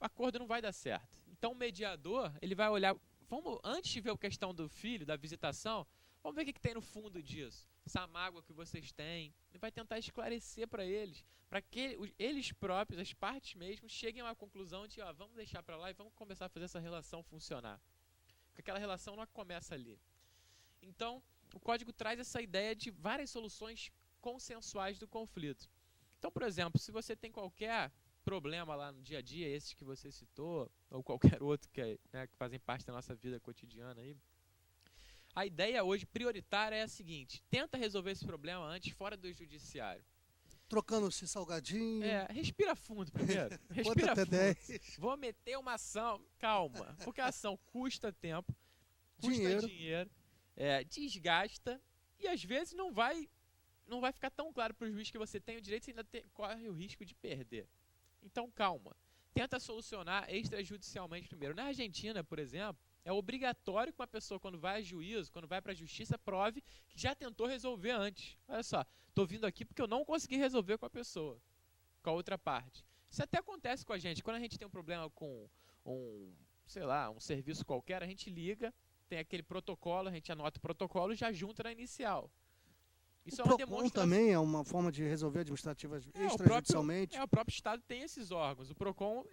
o acordo não vai dar certo. Então o mediador, ele vai olhar, antes de ver a questão do filho, da visitação, vamos ver o que tem no fundo disso. Essa mágoa que vocês têm. Ele vai tentar esclarecer para que eles próprios, as partes mesmo, cheguem a uma conclusão de, vamos deixar para lá e vamos começar a fazer essa relação funcionar. Porque aquela relação não começa ali. Então, o código traz essa ideia de várias soluções consensuais do conflito. Então, por exemplo, se você tem qualquer problema lá no dia a dia, esses que você citou, ou qualquer outro que fazem parte da nossa vida cotidiana aí, a ideia hoje prioritária é a seguinte: tenta resolver esse problema antes fora do judiciário. Trocando-se salgadinho. Respira fundo primeiro. Respira fundo. 10. Vou meter uma ação, calma, porque a ação custa tempo, custa dinheiro, desgasta e às vezes não vai ficar tão claro para o juiz que você tem o direito, você ainda corre o risco de perder. Então calma, tenta solucionar extrajudicialmente primeiro. Na Argentina, por exemplo, é obrigatório que uma pessoa, quando vai a juízo, quando vai para a justiça, prove que já tentou resolver antes. Olha só, estou vindo aqui porque eu não consegui resolver com a pessoa, com a outra parte. Isso até acontece com a gente. Quando a gente tem um problema com um serviço qualquer, a gente liga, tem aquele protocolo, a gente anota o protocolo e já junta na inicial. Isso o PROCON também é uma forma de resolver administrativas extrajudicialmente. O próprio Estado tem esses órgãos. O PROCON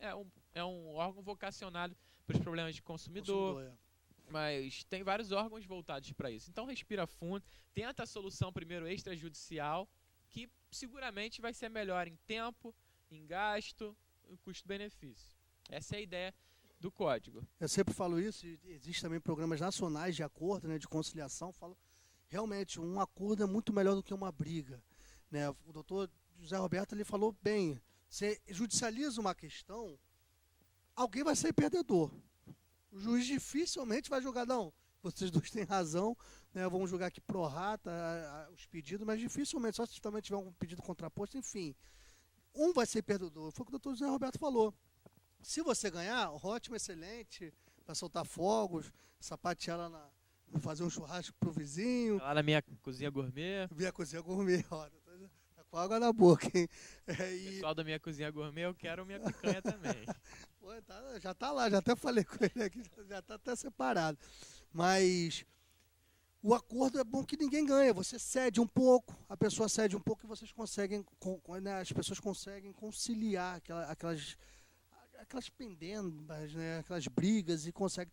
é um órgão vocacionado para os problemas de consumidor, mas tem vários órgãos voltados para isso. Então respira fundo, tenta a solução primeiro extrajudicial, que seguramente vai ser melhor em tempo, em gasto, em custo-benefício. Essa é a ideia do código. Eu sempre falo isso, existem também programas nacionais de acordo, de conciliação, realmente, um acordo é muito melhor do que uma briga. O doutor José Roberto ele falou bem, você judicializa uma questão, alguém vai sair perdedor. O juiz dificilmente vai julgar, não, vocês dois têm razão, vamos julgar aqui prorata os pedidos, mas dificilmente, só se também tiver um pedido contraposto, enfim, um vai ser perdedor. Foi o que o doutor José Roberto falou. Se você ganhar, ótimo, excelente, vai soltar fogos, sapatear lá vou fazer um churrasco pro vizinho. Lá na minha cozinha gourmet. Minha cozinha gourmet, ó. Tá com água na boca, hein? Pessoal da minha cozinha gourmet, eu quero minha picanha também. Pô, já tá lá, já até falei com ele aqui, já tá até separado. Mas o acordo é bom que ninguém ganha. Você cede um pouco, a pessoa cede um pouco e vocês conseguem, as pessoas conseguem conciliar aquelas pendendas, aquelas brigas e conseguem.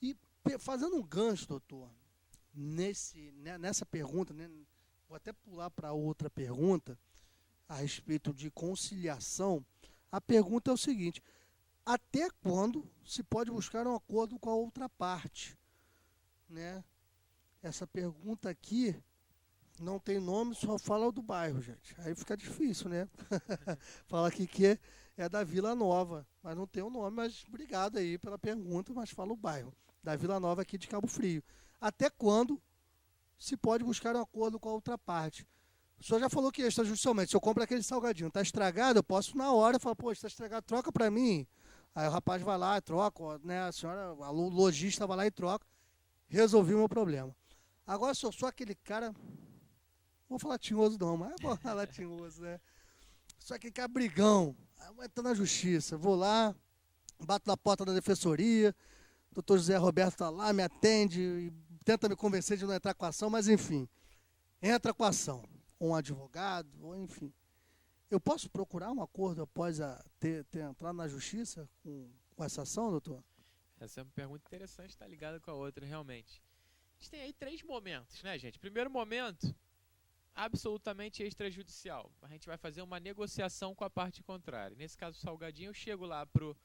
E fazendo um gancho, doutor, nessa pergunta, vou até pular para outra pergunta a respeito de conciliação. A pergunta é o seguinte: até quando se pode buscar um acordo com a outra parte? Essa pergunta aqui não tem nome, só fala do bairro, gente. Aí fica difícil, Fala aqui que é da Vila Nova, mas não tem o nome, mas obrigado aí pela pergunta, mas fala o bairro. Da Vila Nova aqui de Cabo Frio. Até quando se pode buscar um acordo com a outra parte? O senhor já falou que extrajudicialmente, se eu compro aquele salgadinho, está estragado, eu posso na hora falar, está estragado, troca para mim. Aí o rapaz vai lá e troca, a senhora, o lojista vai lá e troca. Resolvi o meu problema. Agora, se eu sou aquele cara, não vou falar tinhoso não, mas vou falar tinhoso, Só aquele cara brigão, vai entrar na justiça, vou lá, bato na porta da defensoria, o doutor José Roberto está lá, me atende e tenta me convencer de não entrar com a ação, mas enfim, entra com a ação, ou um advogado, ou enfim. Eu posso procurar um acordo após ter entrado na justiça com essa ação, doutor? Essa é uma pergunta interessante, está ligada com a outra, realmente. A gente tem aí 3 momentos, gente? Primeiro momento, absolutamente extrajudicial. A gente vai fazer uma negociação com a parte contrária. Nesse caso, o salgadinho, eu chego lá pro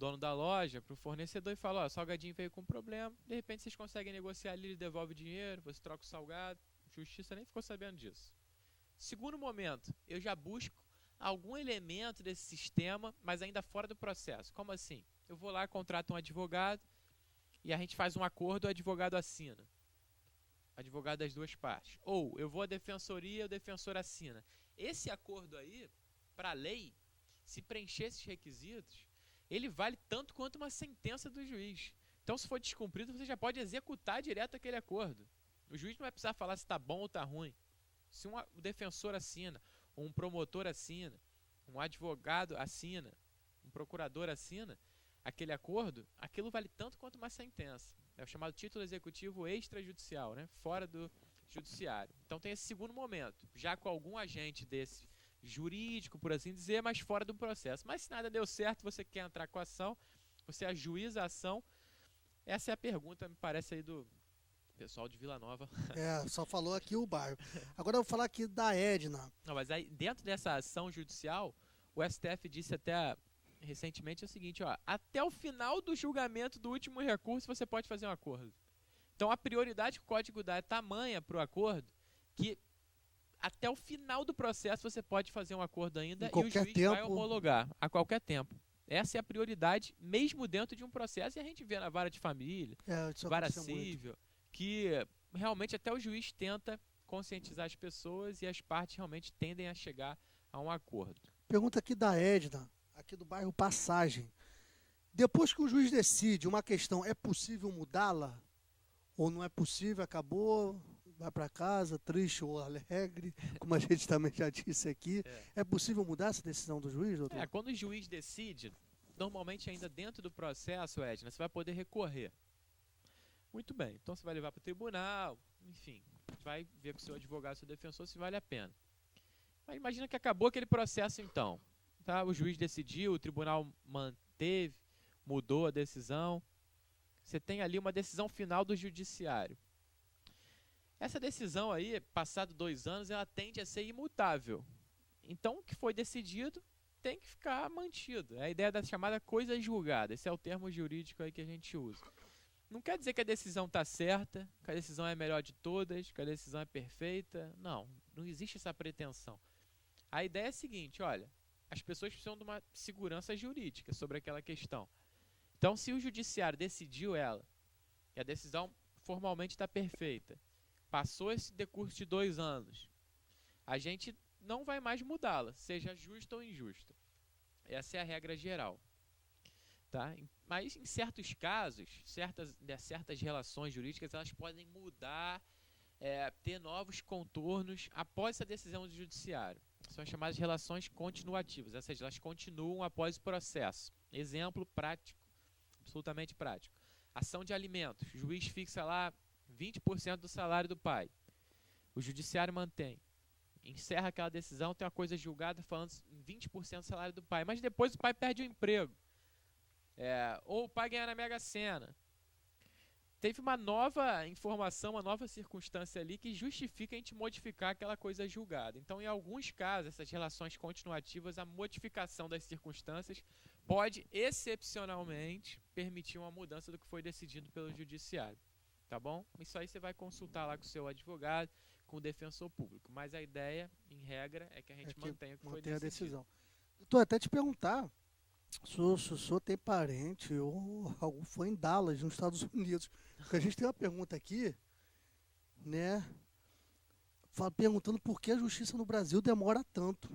dono da loja, para o fornecedor e fala, ó, o salgadinho veio com problema, de repente vocês conseguem negociar ali, ele devolve o dinheiro, você troca o salgado, justiça nem ficou sabendo disso. Segundo momento, eu já busco algum elemento desse sistema, mas ainda fora do processo. Como assim? Eu vou lá, contrato um advogado e a gente faz um acordo, o advogado assina. Advogado das duas partes. Ou eu vou à defensoria, o defensor assina. Esse acordo aí, para a lei, se preencher esses requisitos, ele vale tanto quanto uma sentença do juiz. Então, se for descumprido, você já pode executar direto aquele acordo. O juiz não vai precisar falar se está bom ou está ruim. Se um defensor assina, um promotor assina, um advogado assina, um procurador assina, aquele acordo, aquilo vale tanto quanto uma sentença. É o chamado título executivo extrajudicial, né? Fora do judiciário. Então tem esse segundo momento, já com algum agente desse jurídico, por assim dizer, mas fora do processo. Mas se nada deu certo, você quer entrar com a ação, você ajuiza a ação. Essa é a pergunta, me parece, aí do pessoal de Vila Nova. Só falou aqui o bairro. Agora eu vou falar aqui da Edna. Não, mas aí, dentro dessa ação judicial, o STF disse até recentemente o seguinte, ó, até o final do julgamento do último recurso você pode fazer um acordo. Então a prioridade que o código dá é tamanha para o acordo que até o final do processo você pode fazer um acordo ainda e o juiz vai homologar a qualquer tempo. Essa é a prioridade, mesmo dentro de um processo, e a gente vê na vara de família, vara civil, que realmente até o juiz tenta conscientizar as pessoas e as partes realmente tendem a chegar a um acordo. Pergunta aqui da Edna, aqui do bairro Passagem. Depois que o juiz decide uma questão, é possível mudá-la? Ou não é possível, acabou, vai para casa, triste ou alegre, como a gente também já disse aqui. É possível mudar essa decisão do juiz, doutor? Quando o juiz decide, normalmente ainda dentro do processo, Edna, você vai poder recorrer. Muito bem, então você vai levar para o tribunal, enfim, vai ver com o seu advogado, seu defensor, se vale a pena. Mas imagina que acabou aquele processo então. Tá? O juiz decidiu, o tribunal manteve, mudou a decisão. Você tem ali uma decisão final do judiciário. Essa decisão aí, passado 2 anos, ela tende a ser imutável. Então, o que foi decidido tem que ficar mantido. É a ideia da chamada coisa julgada. Esse é o termo jurídico aí que a gente usa. Não quer dizer que a decisão está certa, que a decisão é a melhor de todas, que a decisão é perfeita. Não, não existe essa pretensão. A ideia é a seguinte, olha, as pessoas precisam de uma segurança jurídica sobre aquela questão. Então, se o judiciário decidiu ela, e a decisão formalmente está perfeita, passou esse decurso de 2 anos, a gente não vai mais mudá-la, seja justa ou injusta. Essa é a regra geral. Tá? Mas em certos casos, certas relações jurídicas, elas podem mudar, ter novos contornos após essa decisão do judiciário. São chamadas de relações continuativas, ou seja, elas continuam após o processo. Exemplo prático, absolutamente prático. Ação de alimentos, o juiz fixa lá 20% do salário do pai. O judiciário mantém. Encerra aquela decisão, tem uma coisa julgada falando em 20% do salário do pai, mas depois o pai perde o emprego. Ou o pai ganha na Mega Sena. Teve uma nova informação, uma nova circunstância ali que justifica a gente modificar aquela coisa julgada. Então, em alguns casos, essas relações continuativas, a modificação das circunstâncias pode, excepcionalmente, permitir uma mudança do que foi decidido pelo judiciário. Tá bom? Isso aí você vai consultar lá com o seu advogado, com o defensor público. Mas a ideia, em regra, é que a gente mantenha o que foi decidido. A decisão. Doutor, até te perguntar, se o senhor tem parente ou algo foi em Dallas, nos Estados Unidos. Porque a gente tem uma pergunta aqui, né? Perguntando por que a justiça no Brasil demora tanto.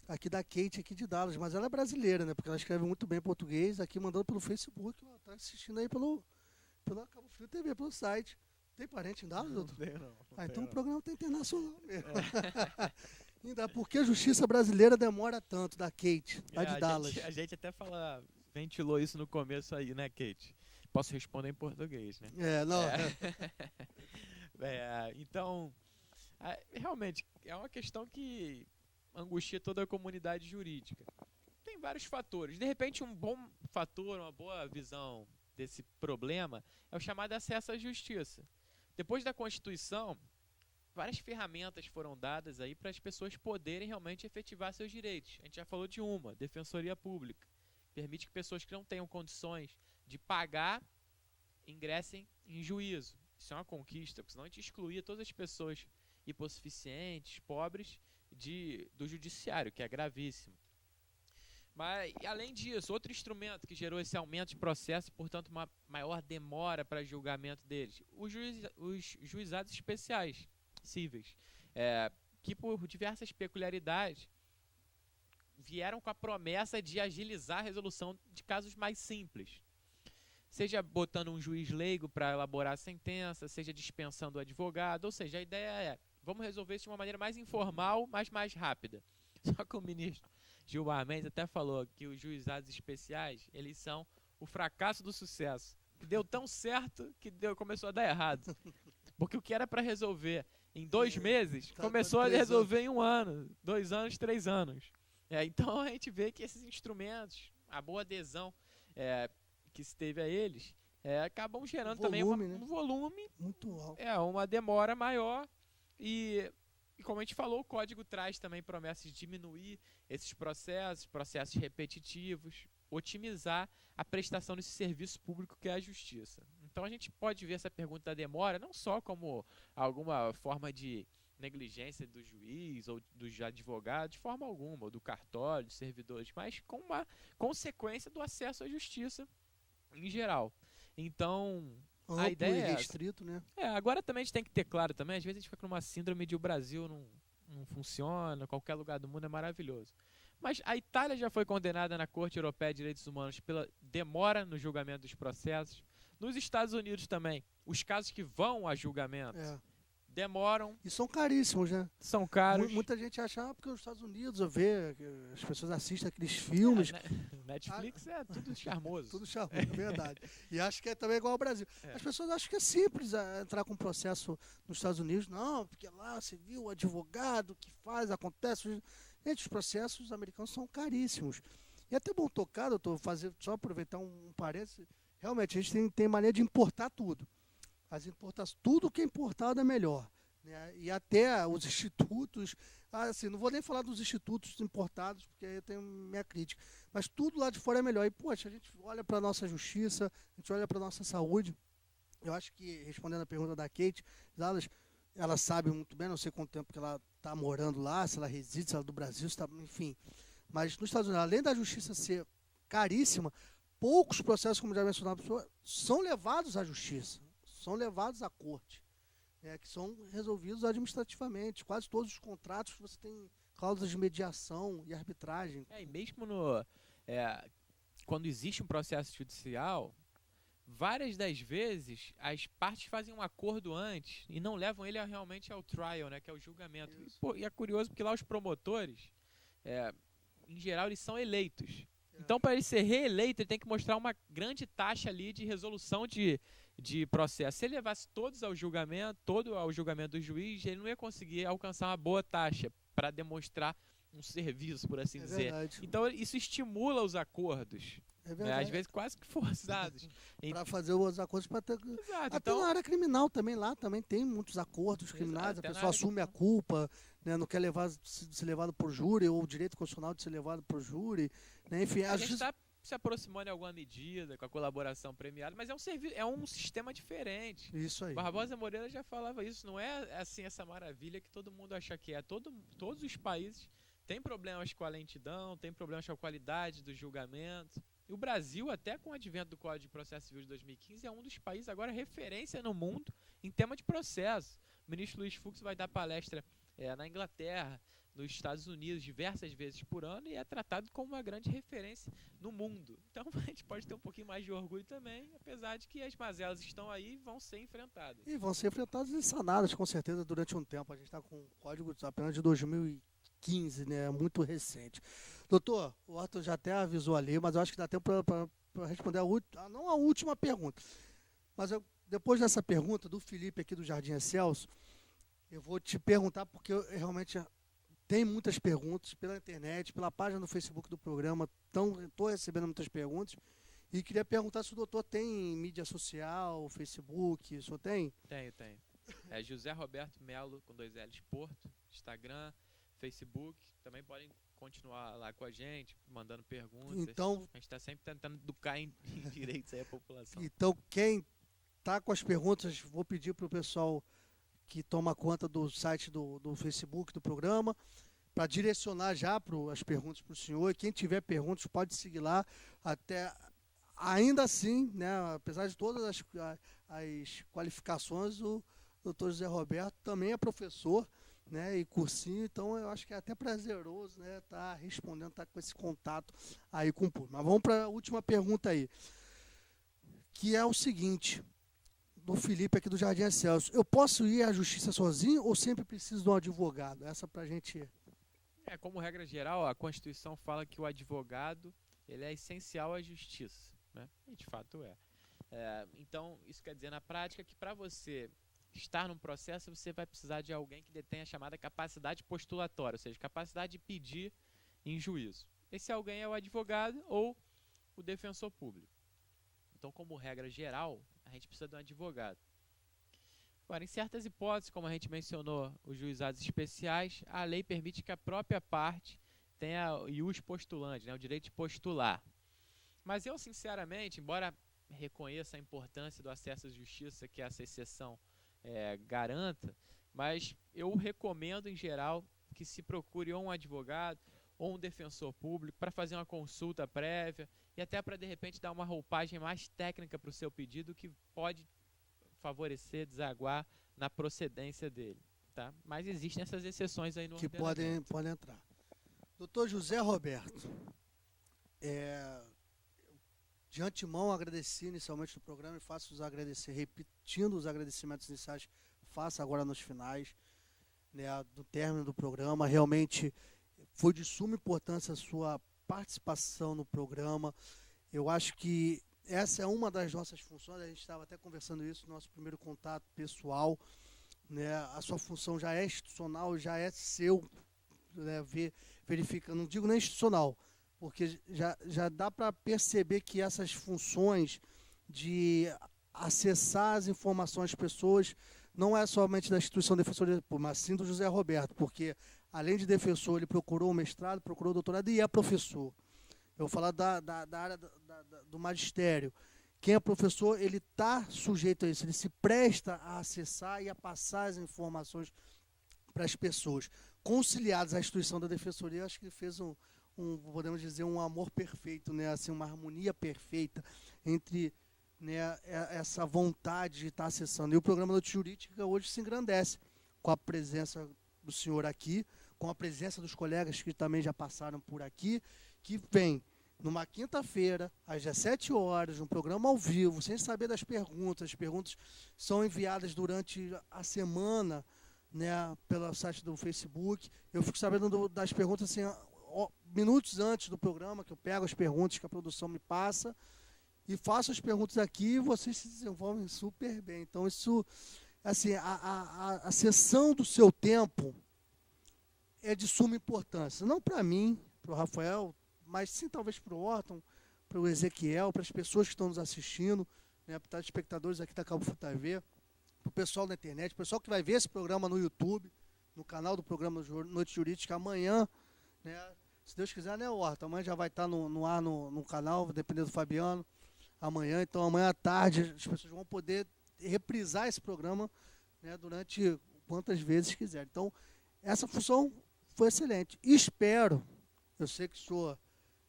Aqui da Kate, aqui de Dallas. Mas ela é brasileira, né? Porque ela escreve muito bem português, aqui mandando pelo Facebook. Ela tá assistindo aí pela Cabo Frio TV, pelo site. Tem parente em Dallas, doutor? Não tem, não. Então o programa tá internacional mesmo. Ainda por que a justiça brasileira demora tanto, da Kate, lá de Dallas? A gente até ventilou isso no começo aí, né, Kate? Posso responder em português, né? Então, realmente, é uma questão que angustia toda a comunidade jurídica. Tem vários fatores. De repente, um bom fator, uma boa visão desse problema é o chamado acesso à justiça. Depois da Constituição, várias ferramentas foram dadas aí para as pessoas poderem realmente efetivar seus direitos. A gente já falou de uma, Defensoria Pública, permite que pessoas que não tenham condições de pagar ingressem em juízo. Isso é uma conquista, porque senão a gente excluía todas as pessoas hipossuficientes, pobres, do judiciário, que é gravíssimo. Mas, além disso, outro instrumento que gerou esse aumento de processo e, portanto, uma maior demora para julgamento deles, os juizados especiais cíveis, que por diversas peculiaridades vieram com a promessa de agilizar a resolução de casos mais simples. Seja botando um juiz leigo para elaborar a sentença, seja dispensando o advogado, ou seja, a ideia é, vamos resolver isso de uma maneira mais informal, mas mais rápida. Só que o ministro Gilmar Mendes até falou que os juizados especiais, eles são o fracasso do sucesso. Deu tão certo que começou a dar errado. Porque o que era para resolver em 2 meses, começou a resolver em 1 ano, 2 anos, 3 anos. Então a gente vê que esses instrumentos, a boa adesão que se teve a eles, acabam gerando também um volume muito alto. Uma demora maior e como a gente falou, o código traz também promessas de diminuir esses processos repetitivos, otimizar a prestação desse serviço público que é a justiça. Então a gente pode ver essa pergunta da demora não só como alguma forma de negligência do juiz ou do advogado, de forma alguma, ou do cartório, dos servidores, mas com uma consequência do acesso à justiça em geral. Então, a ideia é restrito, né? Agora também a gente tem que ter claro também, às vezes a gente fica numa síndrome de o Brasil não funciona, qualquer lugar do mundo é maravilhoso. Mas a Itália já foi condenada na Corte Europeia de Direitos Humanos pela demora no julgamento dos processos. Nos Estados Unidos também, os casos que vão a julgamento demoram. E são caríssimos, né? São caros. Muita gente acha, porque os Estados Unidos, as pessoas assistem aqueles filmes. Netflix é tudo charmoso. Tudo charmoso, é verdade. E acho que é também igual ao Brasil. As pessoas acham que é simples entrar com um processo nos Estados Unidos. Não, porque lá você viu o advogado que faz, acontece. Gente, os processos americanos são caríssimos. E até bom tocar, doutor, só aproveitar um parênteses. Realmente, a gente tem maneira de importar tudo. Tudo que é importado é melhor. Né? E até os institutos, assim, não vou nem falar dos institutos importados, porque aí eu tenho minha crítica, mas tudo lá de fora é melhor. E, poxa, a gente olha para a nossa justiça, a gente olha para a nossa saúde. Eu acho que, respondendo a pergunta da Kate, ela sabe muito bem, não sei quanto tempo que ela está morando lá, se ela reside, se ela é do Brasil, enfim. Mas nos Estados Unidos, além da justiça ser caríssima, poucos processos, como já mencionado, são levados à justiça. São levados à corte, que são resolvidos administrativamente. Quase todos os contratos você tem cláusulas de mediação e arbitragem. E mesmo quando existe um processo judicial, várias das vezes as partes fazem um acordo antes e não levam ele realmente ao trial, né, que é o julgamento. E é curioso porque lá os promotores, em geral, eles são eleitos. Então, para ele ser reeleito, ele tem que mostrar uma grande taxa ali de resolução de processo. Se ele levasse todo ao julgamento do juiz, ele não ia conseguir alcançar uma boa taxa para demonstrar um serviço, por assim dizer. Verdade. Então, isso estimula os acordos. Às vezes quase que forçados. Para fazer os acordos para ter. Exato, até então, na área criminal também, lá também tem muitos acordos criminais, a pessoa assume a culpa, né, não quer ser levado por júri, ou o direito constitucional de ser levado por júri. Né, enfim, a gente está se aproximando em alguma medida com a colaboração premiada, mas é um sistema diferente. Isso aí. Barbosa Moreira já falava isso, não é assim essa maravilha que todo mundo acha que é. Todos os países têm problemas com a lentidão, têm problemas com a qualidade do julgamento. E o Brasil, até com o advento do Código de Processo Civil de 2015, é um dos países agora referência no mundo em tema de processo. O ministro Luiz Fux vai dar palestra na Inglaterra, nos Estados Unidos, diversas vezes por ano, e é tratado como uma grande referência no mundo. Então a gente pode ter um pouquinho mais de orgulho também, apesar de que as mazelas estão aí e vão ser enfrentadas. E vão ser enfrentadas e sanadas, com certeza, durante um tempo. A gente está com o código apenas de 2015, né? Muito recente. Doutor, o Arthur já até avisou ali, mas eu acho que dá tempo para responder não a última pergunta. Mas depois dessa pergunta do Felipe aqui do Jardim Excelso, eu vou te perguntar, porque eu realmente tem muitas perguntas pela internet, pela página do Facebook do programa, estou recebendo muitas perguntas. E queria perguntar se o doutor tem mídia social, Facebook, o senhor tem? Tenho. José Roberto Melo, com 2 L's, Porto, Instagram, Facebook. Também podem continuar lá com a gente, mandando perguntas. Então, a gente está sempre tentando educar em direitos aí a população. Então, quem está com as perguntas, vou pedir para o pessoal que toma conta do site do Facebook do programa, para direcionar já as perguntas para o senhor. E quem tiver perguntas pode seguir lá. Ainda assim, né, apesar de todas as qualificações, o doutor José Roberto também é professor, né, e cursinho, então eu acho que é até prazeroso, né, estar respondendo, estar com esse contato aí com o público. Mas vamos para a última pergunta aí, que é o seguinte, do Felipe aqui do Jardim Excelso. Eu posso ir à justiça sozinho ou sempre preciso de um advogado? Essa para a gente... Como regra geral, a Constituição fala que o advogado ele é essencial à justiça, né? E de fato então, isso quer dizer na prática que para você estar num processo, você vai precisar de alguém que detenha a chamada capacidade postulatória, ou seja, capacidade de pedir em juízo. Esse alguém é o advogado ou o defensor público. Então, como regra geral, a gente precisa de um advogado. Agora, em certas hipóteses, como a gente mencionou, os juizados especiais, a lei permite que a própria parte tenha o ius postulante, né, o direito de postular. Mas eu, sinceramente, embora reconheça a importância do acesso à justiça que essa exceção garanta, mas eu recomendo, em geral, que se procure ou um advogado ou um defensor público para fazer uma consulta prévia e até para, de repente, dar uma roupagem mais técnica para o seu pedido que pode favorecer, desaguar na procedência dele, tá? Mas existem essas exceções aí no ordenamento. Que podem entrar. Doutor José Roberto, de antemão agradeci inicialmente no programa e faço os agradecer, repetindo os agradecimentos iniciais, faço agora nos finais, né, do término do programa. Realmente foi de suma importância a sua participação no programa. Eu acho que essa é uma das nossas funções, a gente estava até conversando isso no nosso primeiro contato pessoal, né? A sua função já é institucional, já é seu, né? Verifica, não digo nem institucional, porque já dá para perceber que essas funções de acessar as informações das pessoas não é somente da instituição defensoria, mas sim do José Roberto, porque além de defensor, ele procurou o mestrado, procurou o doutorado e é professor. Eu vou falar da área do magistério. Quem é professor, ele está sujeito a isso, ele se presta a acessar e a passar as informações para as pessoas. Conciliados à instituição da defensoria, acho que ele fez podemos dizer, um amor perfeito, né? Assim, uma harmonia perfeita entre, né, essa vontade de estar acessando. E o programa Noite Jurídica hoje se engrandece com a presença do senhor aqui, com a presença dos colegas que também já passaram por aqui, que vem numa quinta-feira, às 17 horas, um programa ao vivo, sem saber das perguntas. As perguntas são enviadas durante a semana, né, pelo site do Facebook. Eu fico sabendo das perguntas assim, minutos antes do programa, que eu pego as perguntas que a produção me passa e faço as perguntas aqui e vocês se desenvolvem super bem. Então, isso, assim, a sessão do seu tempo é de suma importância. Não para mim, para o Rafael, mas sim talvez para o Orton, para o Ezequiel, para as pessoas que estão nos assistindo, né, para os espectadores aqui da Cabo Frio TV, para o pessoal da internet, o pessoal que vai ver esse programa no YouTube, no canal do programa Noite Jurídica, amanhã, né, se Deus quiser, né, Orton? Amanhã já vai estar no ar no canal, dependendo do Fabiano, amanhã. Então, amanhã à tarde, as pessoas vão poder reprisar esse programa, né, durante quantas vezes quiserem. Então, essa função foi excelente. Espero, eu sei que o senhor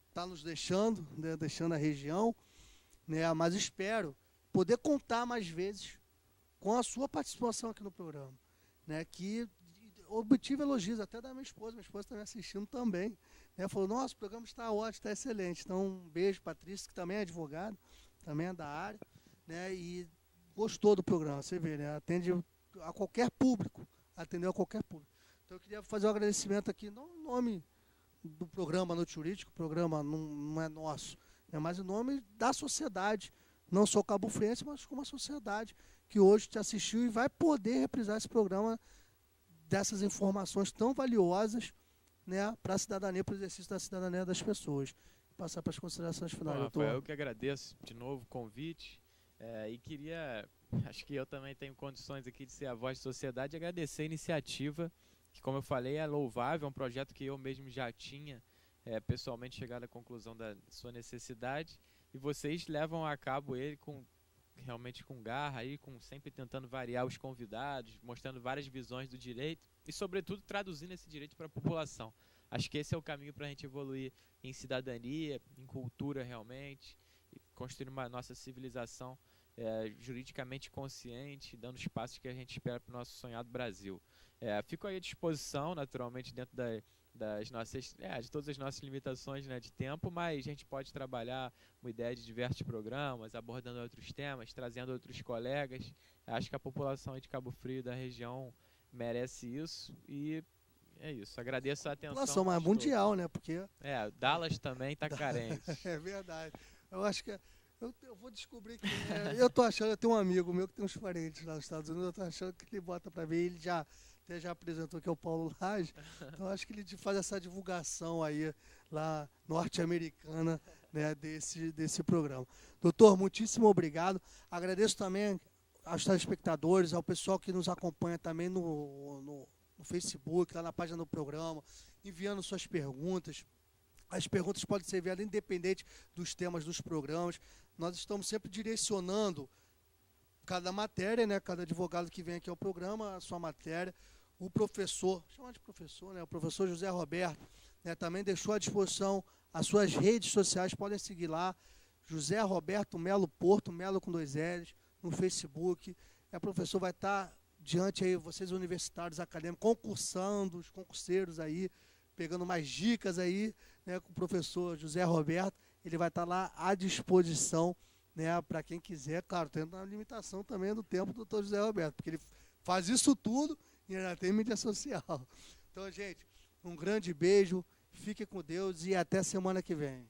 está nos deixando, né, deixando a região, né, mas espero poder contar mais vezes com a sua participação aqui no programa, né, que obtive elogios até da minha esposa está me assistindo também, né, falou, nossa, o programa está ótimo, está excelente. Então, um beijo, Patrícia, que também é advogado, também é da área, né, e gostou do programa, você vê, né, atende a qualquer público, atendeu a qualquer público. Então, eu queria fazer um agradecimento aqui, não em nome do programa Noite Jurídica, o programa não é nosso, né, mas em nome da sociedade, não só cabo-friense, mas como a sociedade que hoje te assistiu e vai poder reprisar esse programa dessas informações tão valiosas, né, para a cidadania, para o exercício da cidadania das pessoas. Passar para as considerações finais. Bom, Rafael, eu que agradeço de novo o convite e queria, acho que eu também tenho condições aqui de ser a voz da sociedade, agradecer a iniciativa que, como eu falei, é louvável, é um projeto que eu mesmo já tinha pessoalmente chegado à conclusão da sua necessidade, e vocês levam a cabo ele realmente com garra, aí, sempre tentando variar os convidados, mostrando várias visões do direito e, sobretudo, traduzindo esse direito para a população. Acho que esse é o caminho para a gente evoluir em cidadania, em cultura realmente, e construir uma nossa civilização juridicamente consciente, dando os passos que a gente espera para o nosso sonhado Brasil. Fico aí à disposição, naturalmente, dentro das nossas, de todas as nossas limitações, né, de tempo, mas a gente pode trabalhar uma ideia de diversos programas, abordando outros temas, trazendo outros colegas. Acho que a população aí de Cabo Frio, da região, merece isso, e é isso. Agradeço a atenção. População mais mundial, né? Porque Dallas também está carente. É verdade. Eu acho que eu vou descobrir que eu tô achando, eu tenho um amigo meu que tem uns parentes lá nos Estados Unidos, eu tô achando que ele bota para ver, ele já apresentou, que é o Paulo Lage, então acho que ele faz essa divulgação aí lá norte-americana, né, desse programa. Doutor, muitíssimo obrigado. Agradeço também aos telespectadores, ao pessoal que nos acompanha também no Facebook, lá na página do programa, enviando suas perguntas. As perguntas podem ser enviadas independente dos temas dos programas. Nós estamos sempre direcionando cada matéria, né, cada advogado que vem aqui ao programa, a sua matéria. O professor, chama de professor, né, o professor José Roberto, né, também deixou à disposição as suas redes sociais, podem seguir lá, José Roberto Melo Porto, Melo com 2 L's, no Facebook. O professor vai estar diante aí, vocês universitários, acadêmicos, concursando, os concurseiros aí, pegando mais dicas aí, né, com o professor José Roberto. Ele vai estar lá à disposição, né, para quem quiser, claro, tendo a limitação também do tempo do doutor José Roberto, porque ele faz isso tudo e ainda tem mídia social. Então, gente, um grande beijo, fique com Deus e até semana que vem.